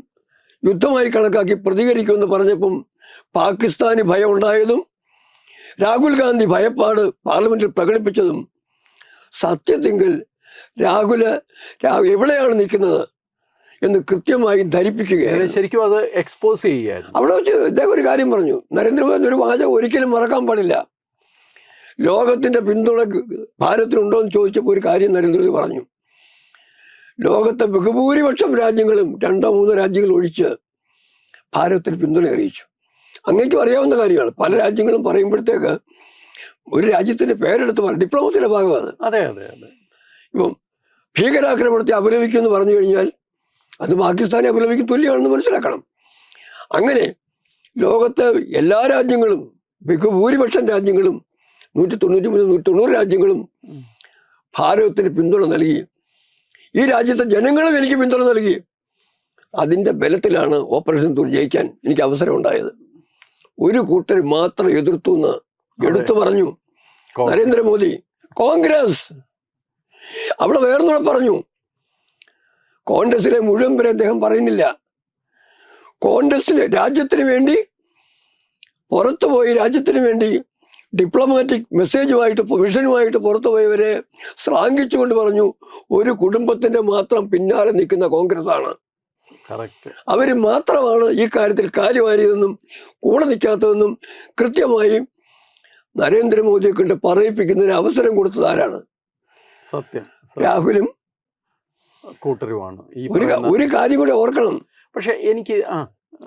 യുദ്ധമായി കണക്കാക്കി പ്രതികരിക്കുമെന്ന് പറഞ്ഞപ്പം പാകിസ്ഥാന് ഭയം ഉണ്ടായതും രാഹുൽ ഗാന്ധി ഭയപ്പാട് പാർലമെന്റിൽ പ്രകടിപ്പിച്ചതും സത്യത്തിങ്കിൽ രാഹുൽ എവിടെയാണ് നിൽക്കുന്നത് എന്ന് കൃത്യമായി ധരിപ്പിക്കുകയാണ്. ശരിക്കും അത് എക്സ്പോസ് ചെയ്യുകയായിരുന്നു. അവിടെ വെച്ച് ഇദ്ദേഹം ഒരു കാര്യം പറഞ്ഞു, നരേന്ദ്രമോദി ഒരു വാചകം ഒരിക്കലും മറക്കാൻ പാടില്ല. ലോകത്തിന്റെ പിന്തുണ ഭാരതത്തിനുണ്ടോ എന്ന് ചോദിച്ചപ്പോൾ ഒരു കാര്യം നരേന്ദ്രമോദി പറഞ്ഞു, ലോകത്തെ ബഹുഭൂരിപക്ഷം രാജ്യങ്ങളും 2-3 രാജ്യങ്ങൾ ഒഴിച്ച് ഭാരതത്തിന് പിന്തുണ അറിയിച്ചു. അങ്ങേക്കും അറിയാവുന്ന കാര്യമാണ്. പല രാജ്യങ്ങളും പറയുമ്പോഴത്തേക്ക് ഒരു രാജ്യത്തിന്റെ പേരെടുത്ത് പറയും, ഡിപ്ലോമസിയുടെ ഭാഗമാണ്. അതെ. ഇപ്പം ഭീകരാക്രമണത്തെ അപലപിക്കുമെന്ന് പറഞ്ഞു കഴിഞ്ഞാൽ അത് പാകിസ്ഥാനെ അപലപിക്കും തുല്യമാണെന്ന് മനസ്സിലാക്കണം. അങ്ങനെ ലോകത്തെ എല്ലാ രാജ്യങ്ങളും ബഹുഭൂരിപക്ഷം രാജ്യങ്ങളും 193-190 രാജ്യങ്ങളും ഭാരതത്തിന് പിന്തുണ നൽകി. ഈ രാജ്യത്തെ ജനങ്ങളും എനിക്ക് പിന്തുണ നൽകി. അതിന്റെ ബലത്തിലാണ് ഓപ്പറേഷൻ സിന്ദൂർ ജയിക്കാൻ എനിക്ക് അവസരം ഉണ്ടായത്. ഒരു കൂട്ടർ മാത്രം എതിർത്തു എന്ന് എടുത്തു പറഞ്ഞു നരേന്ദ്രമോദി. കോൺഗ്രസ് അവിടെ വേറൊന്നുകൂടെ പറഞ്ഞു, കോൺഗ്രസിലെ മുഴുവൻ പേരെ അദ്ദേഹം പറയുന്നില്ല. കോൺഗ്രസിന് രാജ്യത്തിന് വേണ്ടി പുറത്തുപോയി, രാജ്യത്തിന് വേണ്ടി ഡിപ്ലോമാറ്റിക് മെസ്സേജുമായിട്ട് മിഷനുമായിട്ട് പുറത്തുപോയവരെ ശ്ലാഘിച്ചുകൊണ്ട് പറഞ്ഞു ഒരു കുടുംബത്തിന്റെ മാത്രം പിന്നാലെ നിൽക്കുന്ന കോൺഗ്രസ് ആണ്, അവര് മാത്രമാണ് ഈ കാര്യത്തിൽ കാര്യവാരിയതെന്നും കൂടെ നിൽക്കാത്തതെന്നും കൃത്യമായി നരേന്ദ്രമോദിയെ കൊണ്ട് പറയിപ്പിക്കുന്നതിന് അവസരം കൊടുത്തത് ആരാണ്? സത്യം. രാഹുലും കൂട്ടരുമാണ്. ഒരു കാര്യം കൂടെ ഓർക്കണം, പക്ഷെ എനിക്ക്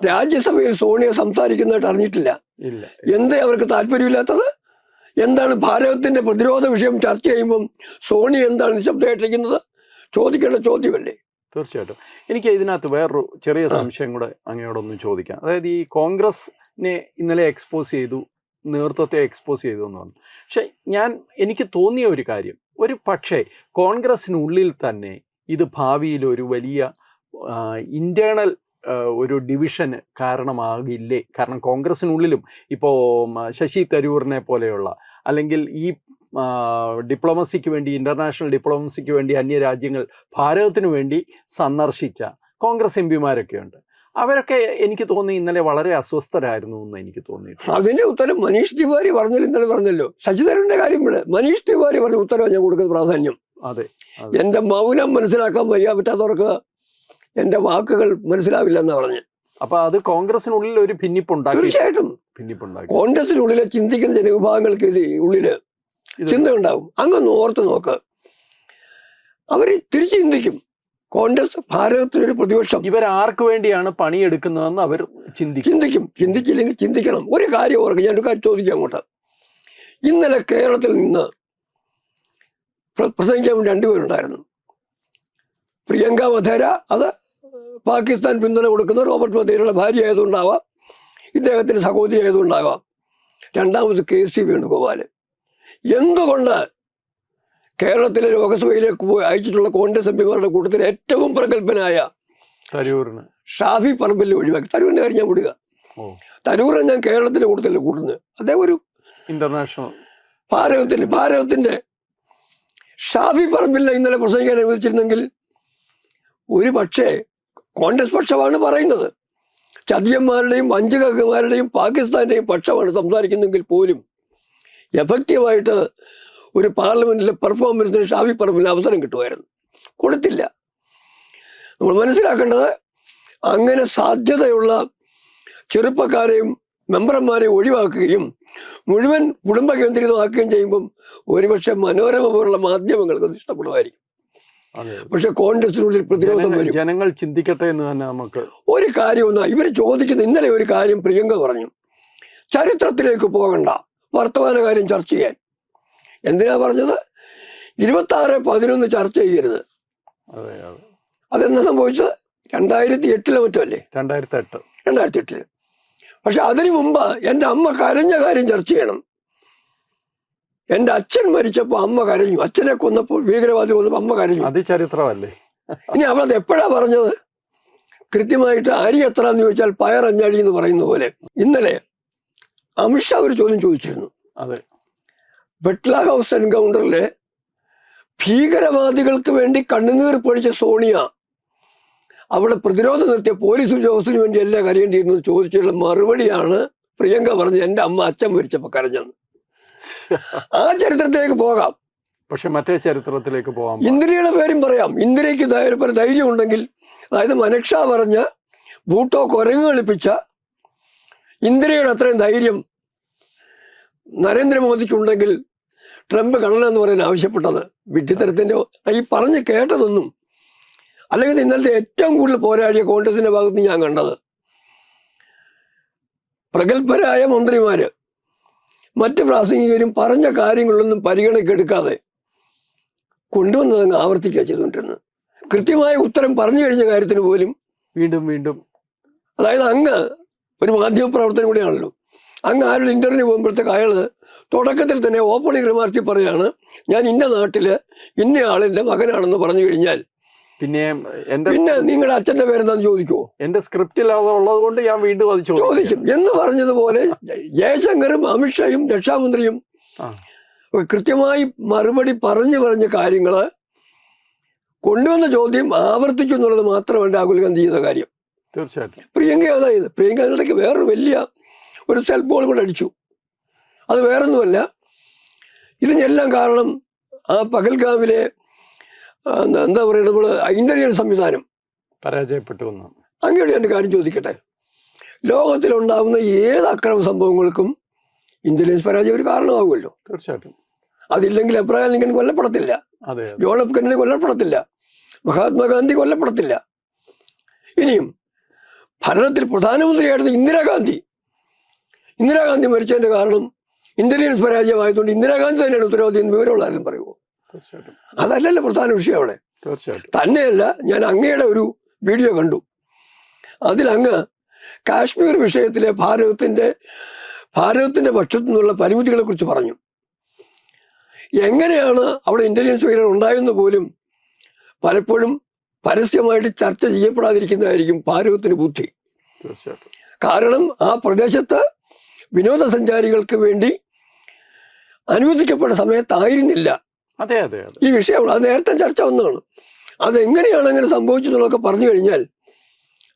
രാജ്യസഭയിൽ സോണിയ സംസാരിക്കുന്നതായിട്ട് അറിഞ്ഞിട്ടില്ല. എന്തേ അവർക്ക് താല്പര്യമില്ലാത്തത്? എന്താണ് ഭാരതത്തിന്റെ പ്രതിരോധ വിഷയം ചർച്ച ചെയ്യുമ്പം സോണിയ എന്താണ് നിശബ്ദമായിട്ടിരിക്കുന്നത്? ചോദിക്കേണ്ട ചോദ്യമല്ലേ? തീർച്ചയായിട്ടും. എനിക്ക് ഇതിനകത്ത് വേറൊരു ചെറിയ സംശയം കൂടെ അങ്ങയോടൊന്ന് ചോദിക്കാം. അതായത് ഈ കോൺഗ്രസിനെ ഇന്നലെ എക്സ്പോസ് ചെയ്തു, നേതൃത്വത്തെ എക്സ്പോസ് ചെയ്തു എന്ന് പറഞ്ഞു. പക്ഷെ എനിക്ക് തോന്നിയ ഒരു കാര്യം, ഒരു പക്ഷേ കോൺഗ്രസിനുള്ളിൽ തന്നെ ഇത് ഭാവിയിൽ ഒരു വലിയ ഇന്റേണൽ ഒരു ഡിവിഷന് കാരണമാകില്ലേ? കാരണം കോൺഗ്രസിനുള്ളിലും ഇപ്പോൾ ശശി തരൂരിനെ പോലെയുള്ള, അല്ലെങ്കിൽ ഈ ഡിപ്ലോമസിക്ക് വേണ്ടി, ഇന്റർനാഷണൽ ഡിപ്ലോമസിക്ക് വേണ്ടി അന്യരാജ്യങ്ങൾ ഭാരതത്തിന് വേണ്ടി സന്ദർശിച്ച കോൺഗ്രസ് എംപിമാരൊക്കെ ഉണ്ട്. അവരൊക്കെ എനിക്ക് തോന്നി ഇന്നലെ വളരെ അസ്വസ്ഥരായിരുന്നു എന്ന് എനിക്ക് തോന്നിയിട്ടുണ്ട്. അതിന്റെ ഉത്തരം മനീഷ് തിവാരി ഇന്നലെ പറഞ്ഞല്ലോ. ശശി തരൂരിന്റെ കാര്യം ഇവിടെ മനീഷ് തിവാരി പറഞ്ഞ ഉത്തരവ് ഞാൻ കൊടുക്കുന്ന പ്രാധാന്യം. അതെ, എന്റെ മൗനം മനസ്സിലാക്കാൻ പറ്റാത്തവർക്ക് എന്റെ വാക്കുകൾ മനസ്സിലാവില്ല എന്നാ പറഞ്ഞ്. അപ്പൊ അത് കോൺഗ്രസിനുള്ളിൽ ഒരു ഭിന്നിപ്പുണ്ടാക്കി. തീർച്ചയായിട്ടും കോൺഗ്രസിനുള്ളിലെ ചിന്തിക്കുന്ന ജനവിഭാഗങ്ങൾക്ക് ഉള്ളില് ചിന്ത ഉണ്ടാവും. അങ്ങൊന്ന് ഓർത്ത് നോക്ക്, അവര് തിരിച്ചു ചിന്തിക്കും. കോൺഗ്രസ് ഭാരതത്തിനൊരു പ്രതിപക്ഷം, ഇവരാർക്ക് വേണ്ടിയാണ് പണിയെടുക്കുന്നതെന്ന് അവർ ചിന്തിക്കും. ചിന്തിച്ചില്ലെങ്കിൽ ചിന്തിക്കണം. ഒരു കാര്യം ഓർക്കുക, ഞാനൊരു കാര്യം ചോദിക്കാം അങ്ങോട്ട്. ഇന്നലെ കേരളത്തിൽ നിന്ന് പ്രസംഗിക്കാൻ വേണ്ടി 2 പേരുണ്ടായിരുന്നു. പ്രിയങ്ക വധേര, അത് പാകിസ്ഥാൻ പിന്തുണ കൊടുക്കുന്ന റോബർട്ട് വധേരയുടെ ഭാര്യ ആയതുകൊണ്ടാവാം, ഇദ്ദേഹത്തിന്റെ സഹോദരി ആയതുകൊണ്ടാവാം. രണ്ടാമത് KC വേണുഗോപാൽ. എന്തുകൊണ്ട് കേരളത്തിലെ ലോകസഭയിലേക്ക് പോയി അയച്ചിട്ടുള്ള കോൺഗ്രസ് എംപിമാരുടെ കൂട്ടത്തിൽ ഏറ്റവും പ്രഗത്ഭനായ തരൂരിന് ഷാഫി പറമ്പിലിനെ ഒഴിവാക്കി. തരൂരിന്റെ കാര്യം ഞാൻ വിടുക. തരൂരെ ഞാൻ കേരളത്തിന്റെ കൂട്ടത്തിൽ കൂടുന്നത്. അദ്ദേഹം ഒരു ഇന്റർനാഷണൽ ഭാരതത്തിന്റെ ഷാഫി പറമ്പിലിനെ ഇന്നലെ പ്രസംഗിക്കാൻ അനുവദിച്ചിരുന്നെങ്കിൽ ഒരു പക്ഷേ കോൺഗ്രസ് പക്ഷമാണ് പറയുന്നത്, ചതിയന്മാരുടെയും വഞ്ചകന്മാരുടെയും പാകിസ്ഥാന്റെയും പക്ഷമാണ് സംസാരിക്കുന്നെങ്കിൽ പോലും എഫക്റ്റീവായിട്ട് ഒരു പാർലമെന്റിലെ പെർഫോമൻസിന് ഷാഫി പറമ്പിലിന് അവസരം കിട്ടുമായിരുന്നു. കൊടുത്തില്ല. നമ്മൾ മനസ്സിലാക്കേണ്ടത് അങ്ങനെ സാധ്യതയുള്ള ചെറുപ്പക്കാരെയും മെമ്പർമാരെയും ഒഴിവാക്കുകയും മുഴുവൻ കുടുംബ കേന്ദ്രീകൃതമാക്കുകയും ചെയ്യുമ്പം ഒരുപക്ഷെ മനോരമ പോലുള്ള മാധ്യമങ്ങൾക്ക് അത് ഇഷ്ടപ്പെടുമായിരിക്കും. പക്ഷെ കോൺഗ്രസിനുള്ളിൽ പ്രതിരോധം വരും. ജനങ്ങൾ ചിന്തിക്കട്ടെ എന്ന് തന്നെ നമുക്ക് ഒരു കാര്യം ഇവർ ചോദിക്കുന്ന ഇന്നലെ ഒരു കാര്യം പ്രിയങ്ക പറഞ്ഞു, ചരിത്രത്തിലേക്ക് പോകണ്ട, വർത്തമാനകാര്യം ചർച്ച ചെയ്യാൻ. എന്തിനാ പറഞ്ഞത്? 26/11 ചർച്ച ചെയ്യരുത്. അതെന്താ സംഭവിച്ചത്? 2008 മറ്റോ അല്ലേ? 2008. പക്ഷെ അതിനു മുമ്പ് എൻ്റെ അമ്മ കരഞ്ഞ കാര്യം ചർച്ച ചെയ്യണം. എൻ്റെ അച്ഛൻ മരിച്ചപ്പോൾ അമ്മ കരഞ്ഞു, അച്ഛനെ കൊന്നപ്പോൾ ഭീകരവാദി കൊന്നപ്പോൾ അമ്മ കരഞ്ഞു. അത് ചരിത്രമല്ലേ? ഇനി അവളത് എപ്പോഴാ പറഞ്ഞത്? കൃത്യമായിട്ട് അരി എത്ര എന്ന് ചോദിച്ചാൽ പയറഞ്ഞാഴി എന്ന് പറയുന്ന പോലെ. ഇന്നലെ അമിത്ഷാ ഒരു ചോദ്യം ചോദിച്ചിരുന്നു. ബട്ട്ല ഹൗസ് എൻകൗണ്ടറിലെ ഭീകരവാദികൾക്ക് വേണ്ടി കണ്ണുനീർ പൊഴിച്ച സോണിയ അവിടെ പ്രതിരോധം നിർത്തിയ പോലീസ് ഉദ്യോഗസ്ഥന് വേണ്ടി എല്ലാം കരയേണ്ടിയിരുന്നു ചോദിച്ചുള്ള മറുപടിയാണ് പ്രിയങ്ക പറഞ്ഞത്, എൻ്റെ അമ്മ അച്ഛൻ മരിച്ചപ്പോൾ കരഞ്ഞെന്ന്. ആ ചരിത്രത്തിലേക്ക് പോകാം, പക്ഷെ മറ്റേ ചരിത്രത്തിലേക്ക് പോകാം. ഇന്ദിരയുടെ പേരും പറയാം. ഇന്ദിരയ്ക്ക് പല ധൈര്യം ഉണ്ടെങ്കിൽ, അതായത് മനക്ഷ പറഞ്ഞ ഭൂട്ടോ കുരങ്ങ് കളിപ്പിച്ച ഇന്ദിരയുടെ അത്രയും ധൈര്യം നരേന്ദ്രമോദിക്കുണ്ടെങ്കിൽ ട്രംപ് കള്ളനെന്ന് പറയാൻ ആവശ്യപ്പെട്ടത് വിഡ്ഢിത്തരത്തിന്റെ ഈ പറഞ്ഞ് കേട്ടതൊന്നും. അല്ലെങ്കിൽ ഇന്നലത്തെ ഏറ്റവും കൂടുതൽ പോരാടിയ കോൺഗ്രസിന്റെ ഭാഗത്ത് ഞാൻ കണ്ടത് പ്രഗത്ഭരായ മന്ത്രിമാര് മറ്റ് പ്രാസംഗികരും പറഞ്ഞ കാര്യങ്ങളൊന്നും പരിഗണക്കെടുക്കാതെ കൊണ്ടുവന്നതങ്ങ് ആവർത്തിക്കുക ചെയ്തുകൊണ്ടിരുന്നത്. കൃത്യമായ ഉത്തരം പറഞ്ഞു കഴിഞ്ഞ കാര്യത്തിന് പോലും വീണ്ടും അതായത് അങ്ങ് ഒരു മാധ്യമ പ്രവർത്തനം കൂടിയാണല്ലോ, അങ്ങ് ആരുടെ ഇന്റർവ്യൂ പോകുമ്പോഴത്തേക്ക് അയാൾ തുടക്കത്തിൽ തന്നെ ഓപ്പണിംഗ് റിമാർക്സിൽ പറയാണ്, ഞാൻ ഇന്ന നാട്ടില് ഇന്നയാളിന്റെ മകനാണെന്ന് പറഞ്ഞു കഴിഞ്ഞാൽ പിന്നെ നിങ്ങളുടെ അച്ഛന്റെ പേരെന്താന്ന് ചോദിക്കുമോ? എന്റെ സ്ക്രിപ്റ്റിൽ ഉള്ളത് കൊണ്ട് ഞാൻ വീണ്ടും അത് ചോദിക്കും എന്ന് പറഞ്ഞതുപോലെ ജയശങ്കറും അമിത്ഷായും രക്ഷാമന്ത്രിയും കൃത്യമായി മറുപടി പറഞ്ഞ കാര്യങ്ങള് കൊണ്ടുവന്ന ചോദ്യം ആവർത്തിച്ചു എന്നുള്ളത് മാത്രമല്ല രാഹുൽ ഗാന്ധി ചെയ്ത കാര്യം. തീർച്ചയായിട്ടും പ്രിയങ്ക അതായത് പ്രിയങ്ക അതിനിടയ്ക്ക് വേറൊരു വലിയ ഒരു സെൽഫ് ഗോൾ കൂടെ അടിച്ചു. അത് വേറൊന്നുമല്ല, ഇതിനെല്ലാം കാരണം ആ പഹൽഗാമിലെ എന്താ പറയുക, നമ്മൾ ഇന്റലിജൻസ് സംവിധാനം പരാജയപ്പെട്ടു. അങ്ങനെയാണ് എൻ്റെ കാര്യം ചോദിക്കട്ടെ, ലോകത്തിലുണ്ടാകുന്ന ഏത് അക്രമ സംഭവങ്ങൾക്കും ഇന്റലിജൻസ് പരാജയം ഒരു കാരണമാകുമല്ലോ. തീർച്ചയായിട്ടും. അതില്ലെങ്കിൽ എബ്രഹാം ലിങ്കൺ കൊല്ലപ്പെടത്തില്ല, ജോൺ എഫ് കെന്നഡി കൊല്ലപ്പെടത്തില്ല, മഹാത്മാഗാന്ധി കൊല്ലപ്പെടത്തില്ല. ഇനിയും ഭരണത്തിൽ പ്രധാനമന്ത്രിയായിരുന്ന ഇന്ദിരാഗാന്ധി മരിച്ചതിന്റെ കാരണം ഇന്റലിജൻസ് പരാജയമായതുകൊണ്ട് ഇന്ദിരാഗാന്ധി തന്നെയാണ് ഉത്തരവാദി എന്ന് വിവരമുള്ളാരും പറയുമോ? അതല്ലല്ലോ പ്രധാന വിഷയം അവിടെ. തന്നെയല്ല, ഞാൻ അങ്ങയുടെ ഒരു വീഡിയോ കണ്ടു, അതിലങ്ങ് കാശ്മീർ വിഷയത്തിലെ ഭാരതത്തിന്റെ പക്ഷത്തു നിന്നുള്ള പരിമിതികളെ കുറിച്ച് പറഞ്ഞു. എങ്ങനെയാണ് അവിടെ ഇന്റലിജൻസ് വിവരം ഉണ്ടായെന്ന് പോലും പലപ്പോഴും പരസ്യമായിട്ട് ചർച്ച ചെയ്യപ്പെടാതിരിക്കുന്നതായിരിക്കും ഭാരതത്തിന് ബുദ്ധി. കാരണം ആ പ്രദേശത്ത് വിനോദസഞ്ചാരികൾക്ക് വേണ്ടി അനുവദിക്കപ്പെട്ട സമയത്തായിരുന്നില്ല ഈ വിഷയം. അത് നേരത്തെ ചർച്ച വന്നതാണ്. അതെങ്ങനെയാണ് അങ്ങനെ സംഭവിച്ചതെന്നുള്ളതൊക്കെ പറഞ്ഞു കഴിഞ്ഞാൽ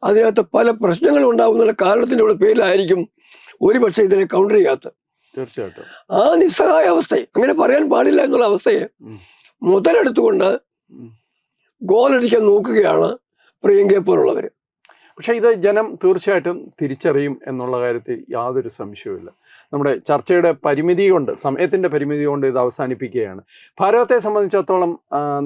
അതിനകത്ത് പല പ്രശ്നങ്ങളും ഉണ്ടാകുന്ന കാരണത്തിൻ്റെ പേരിലായിരിക്കും ഒരുപക്ഷെ ഇതിനെ കൗണ്ടർ ചെയ്യാത്തത്. തീർച്ചയായിട്ടും. ആ നിസ്സഹായ അവസ്ഥയെ, അങ്ങനെ പറയാൻ പാടില്ല എന്നുള്ള അവസ്ഥയെ മുതലെടുത്തുകൊണ്ട് ഗോളടിക്കാൻ നോക്കുകയാണ് പ്രിയങ്കയെ പോലുള്ളവര്. പക്ഷെ ഇത് ജനം തീർച്ചയായിട്ടും തിരിച്ചറിയും എന്നുള്ള കാര്യത്തിൽ യാതൊരു സംശയവുമില്ല. നമ്മുടെ ചർച്ചയുടെ പരിമിതി കൊണ്ട്, സമയത്തിൻ്റെ പരിമിതി കൊണ്ട് ഇത് അവസാനിപ്പിക്കുകയാണ്. ഭാരതത്തെ സംബന്ധിച്ചിടത്തോളം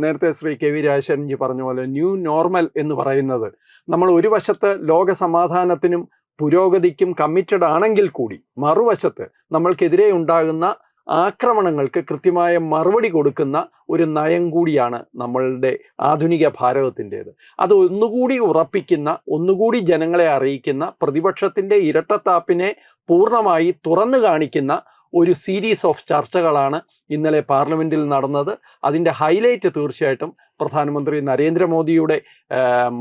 നേരത്തെ ശ്രീ കെ വി രാജശേഖരൻജി പറഞ്ഞ പോലെ ന്യൂ നോർമൽ എന്ന് പറയുന്നത്, നമ്മൾ ഒരു വശത്ത് ലോക സമാധാനത്തിനും പുരോഗതിക്കും കമ്മിറ്റഡ് ആണെങ്കിൽ കൂടി മറുവശത്ത് നമ്മൾക്കെതിരെ ഉണ്ടാകുന്ന ആക്രമണങ്ങൾക്ക് കൃത്യമായ മറുപടി കൊടുക്കുന്ന ഒരു നയം കൂടിയാണ് നമ്മളുടെ ആധുനിക ഭാരതത്തിൻ്റേത്. അത് ഒന്നുകൂടി ഉറപ്പിക്കുന്ന, ഒന്നുകൂടി ജനങ്ങളെ അറിയിക്കുന്ന, പ്രതിപക്ഷത്തിൻ്റെ ഇരട്ടത്താപ്പിനെ പൂർണ്ണമായി തുറന്നു കാണിക്കുന്ന ഒരു സീരീസ് ഓഫ് ചർച്ചകളാണ് ഇന്നലെ പാർലമെൻറ്റിൽ നടന്നത്. അതിൻ്റെ ഹൈലൈറ്റ് തീർച്ചയായിട്ടും പ്രധാനമന്ത്രി നരേന്ദ്രമോദിയുടെ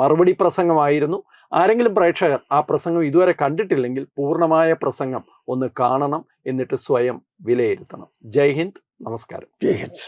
മറുപടി പ്രസംഗമായിരുന്നു. ആരെങ്കിലും പ്രേക്ഷകർ ആ പ്രസംഗം ഇതുവരെ കണ്ടിട്ടില്ലെങ്കിൽ പൂർണ്ണമായ പ്രസംഗം ഒന്ന് കാണണം, എന്നിട്ട് സ്വയം വിലയിരുത്തണം. ജയ് ഹിന്ദ്, നമസ്കാരം. ജയ് ഹിന്ദ്.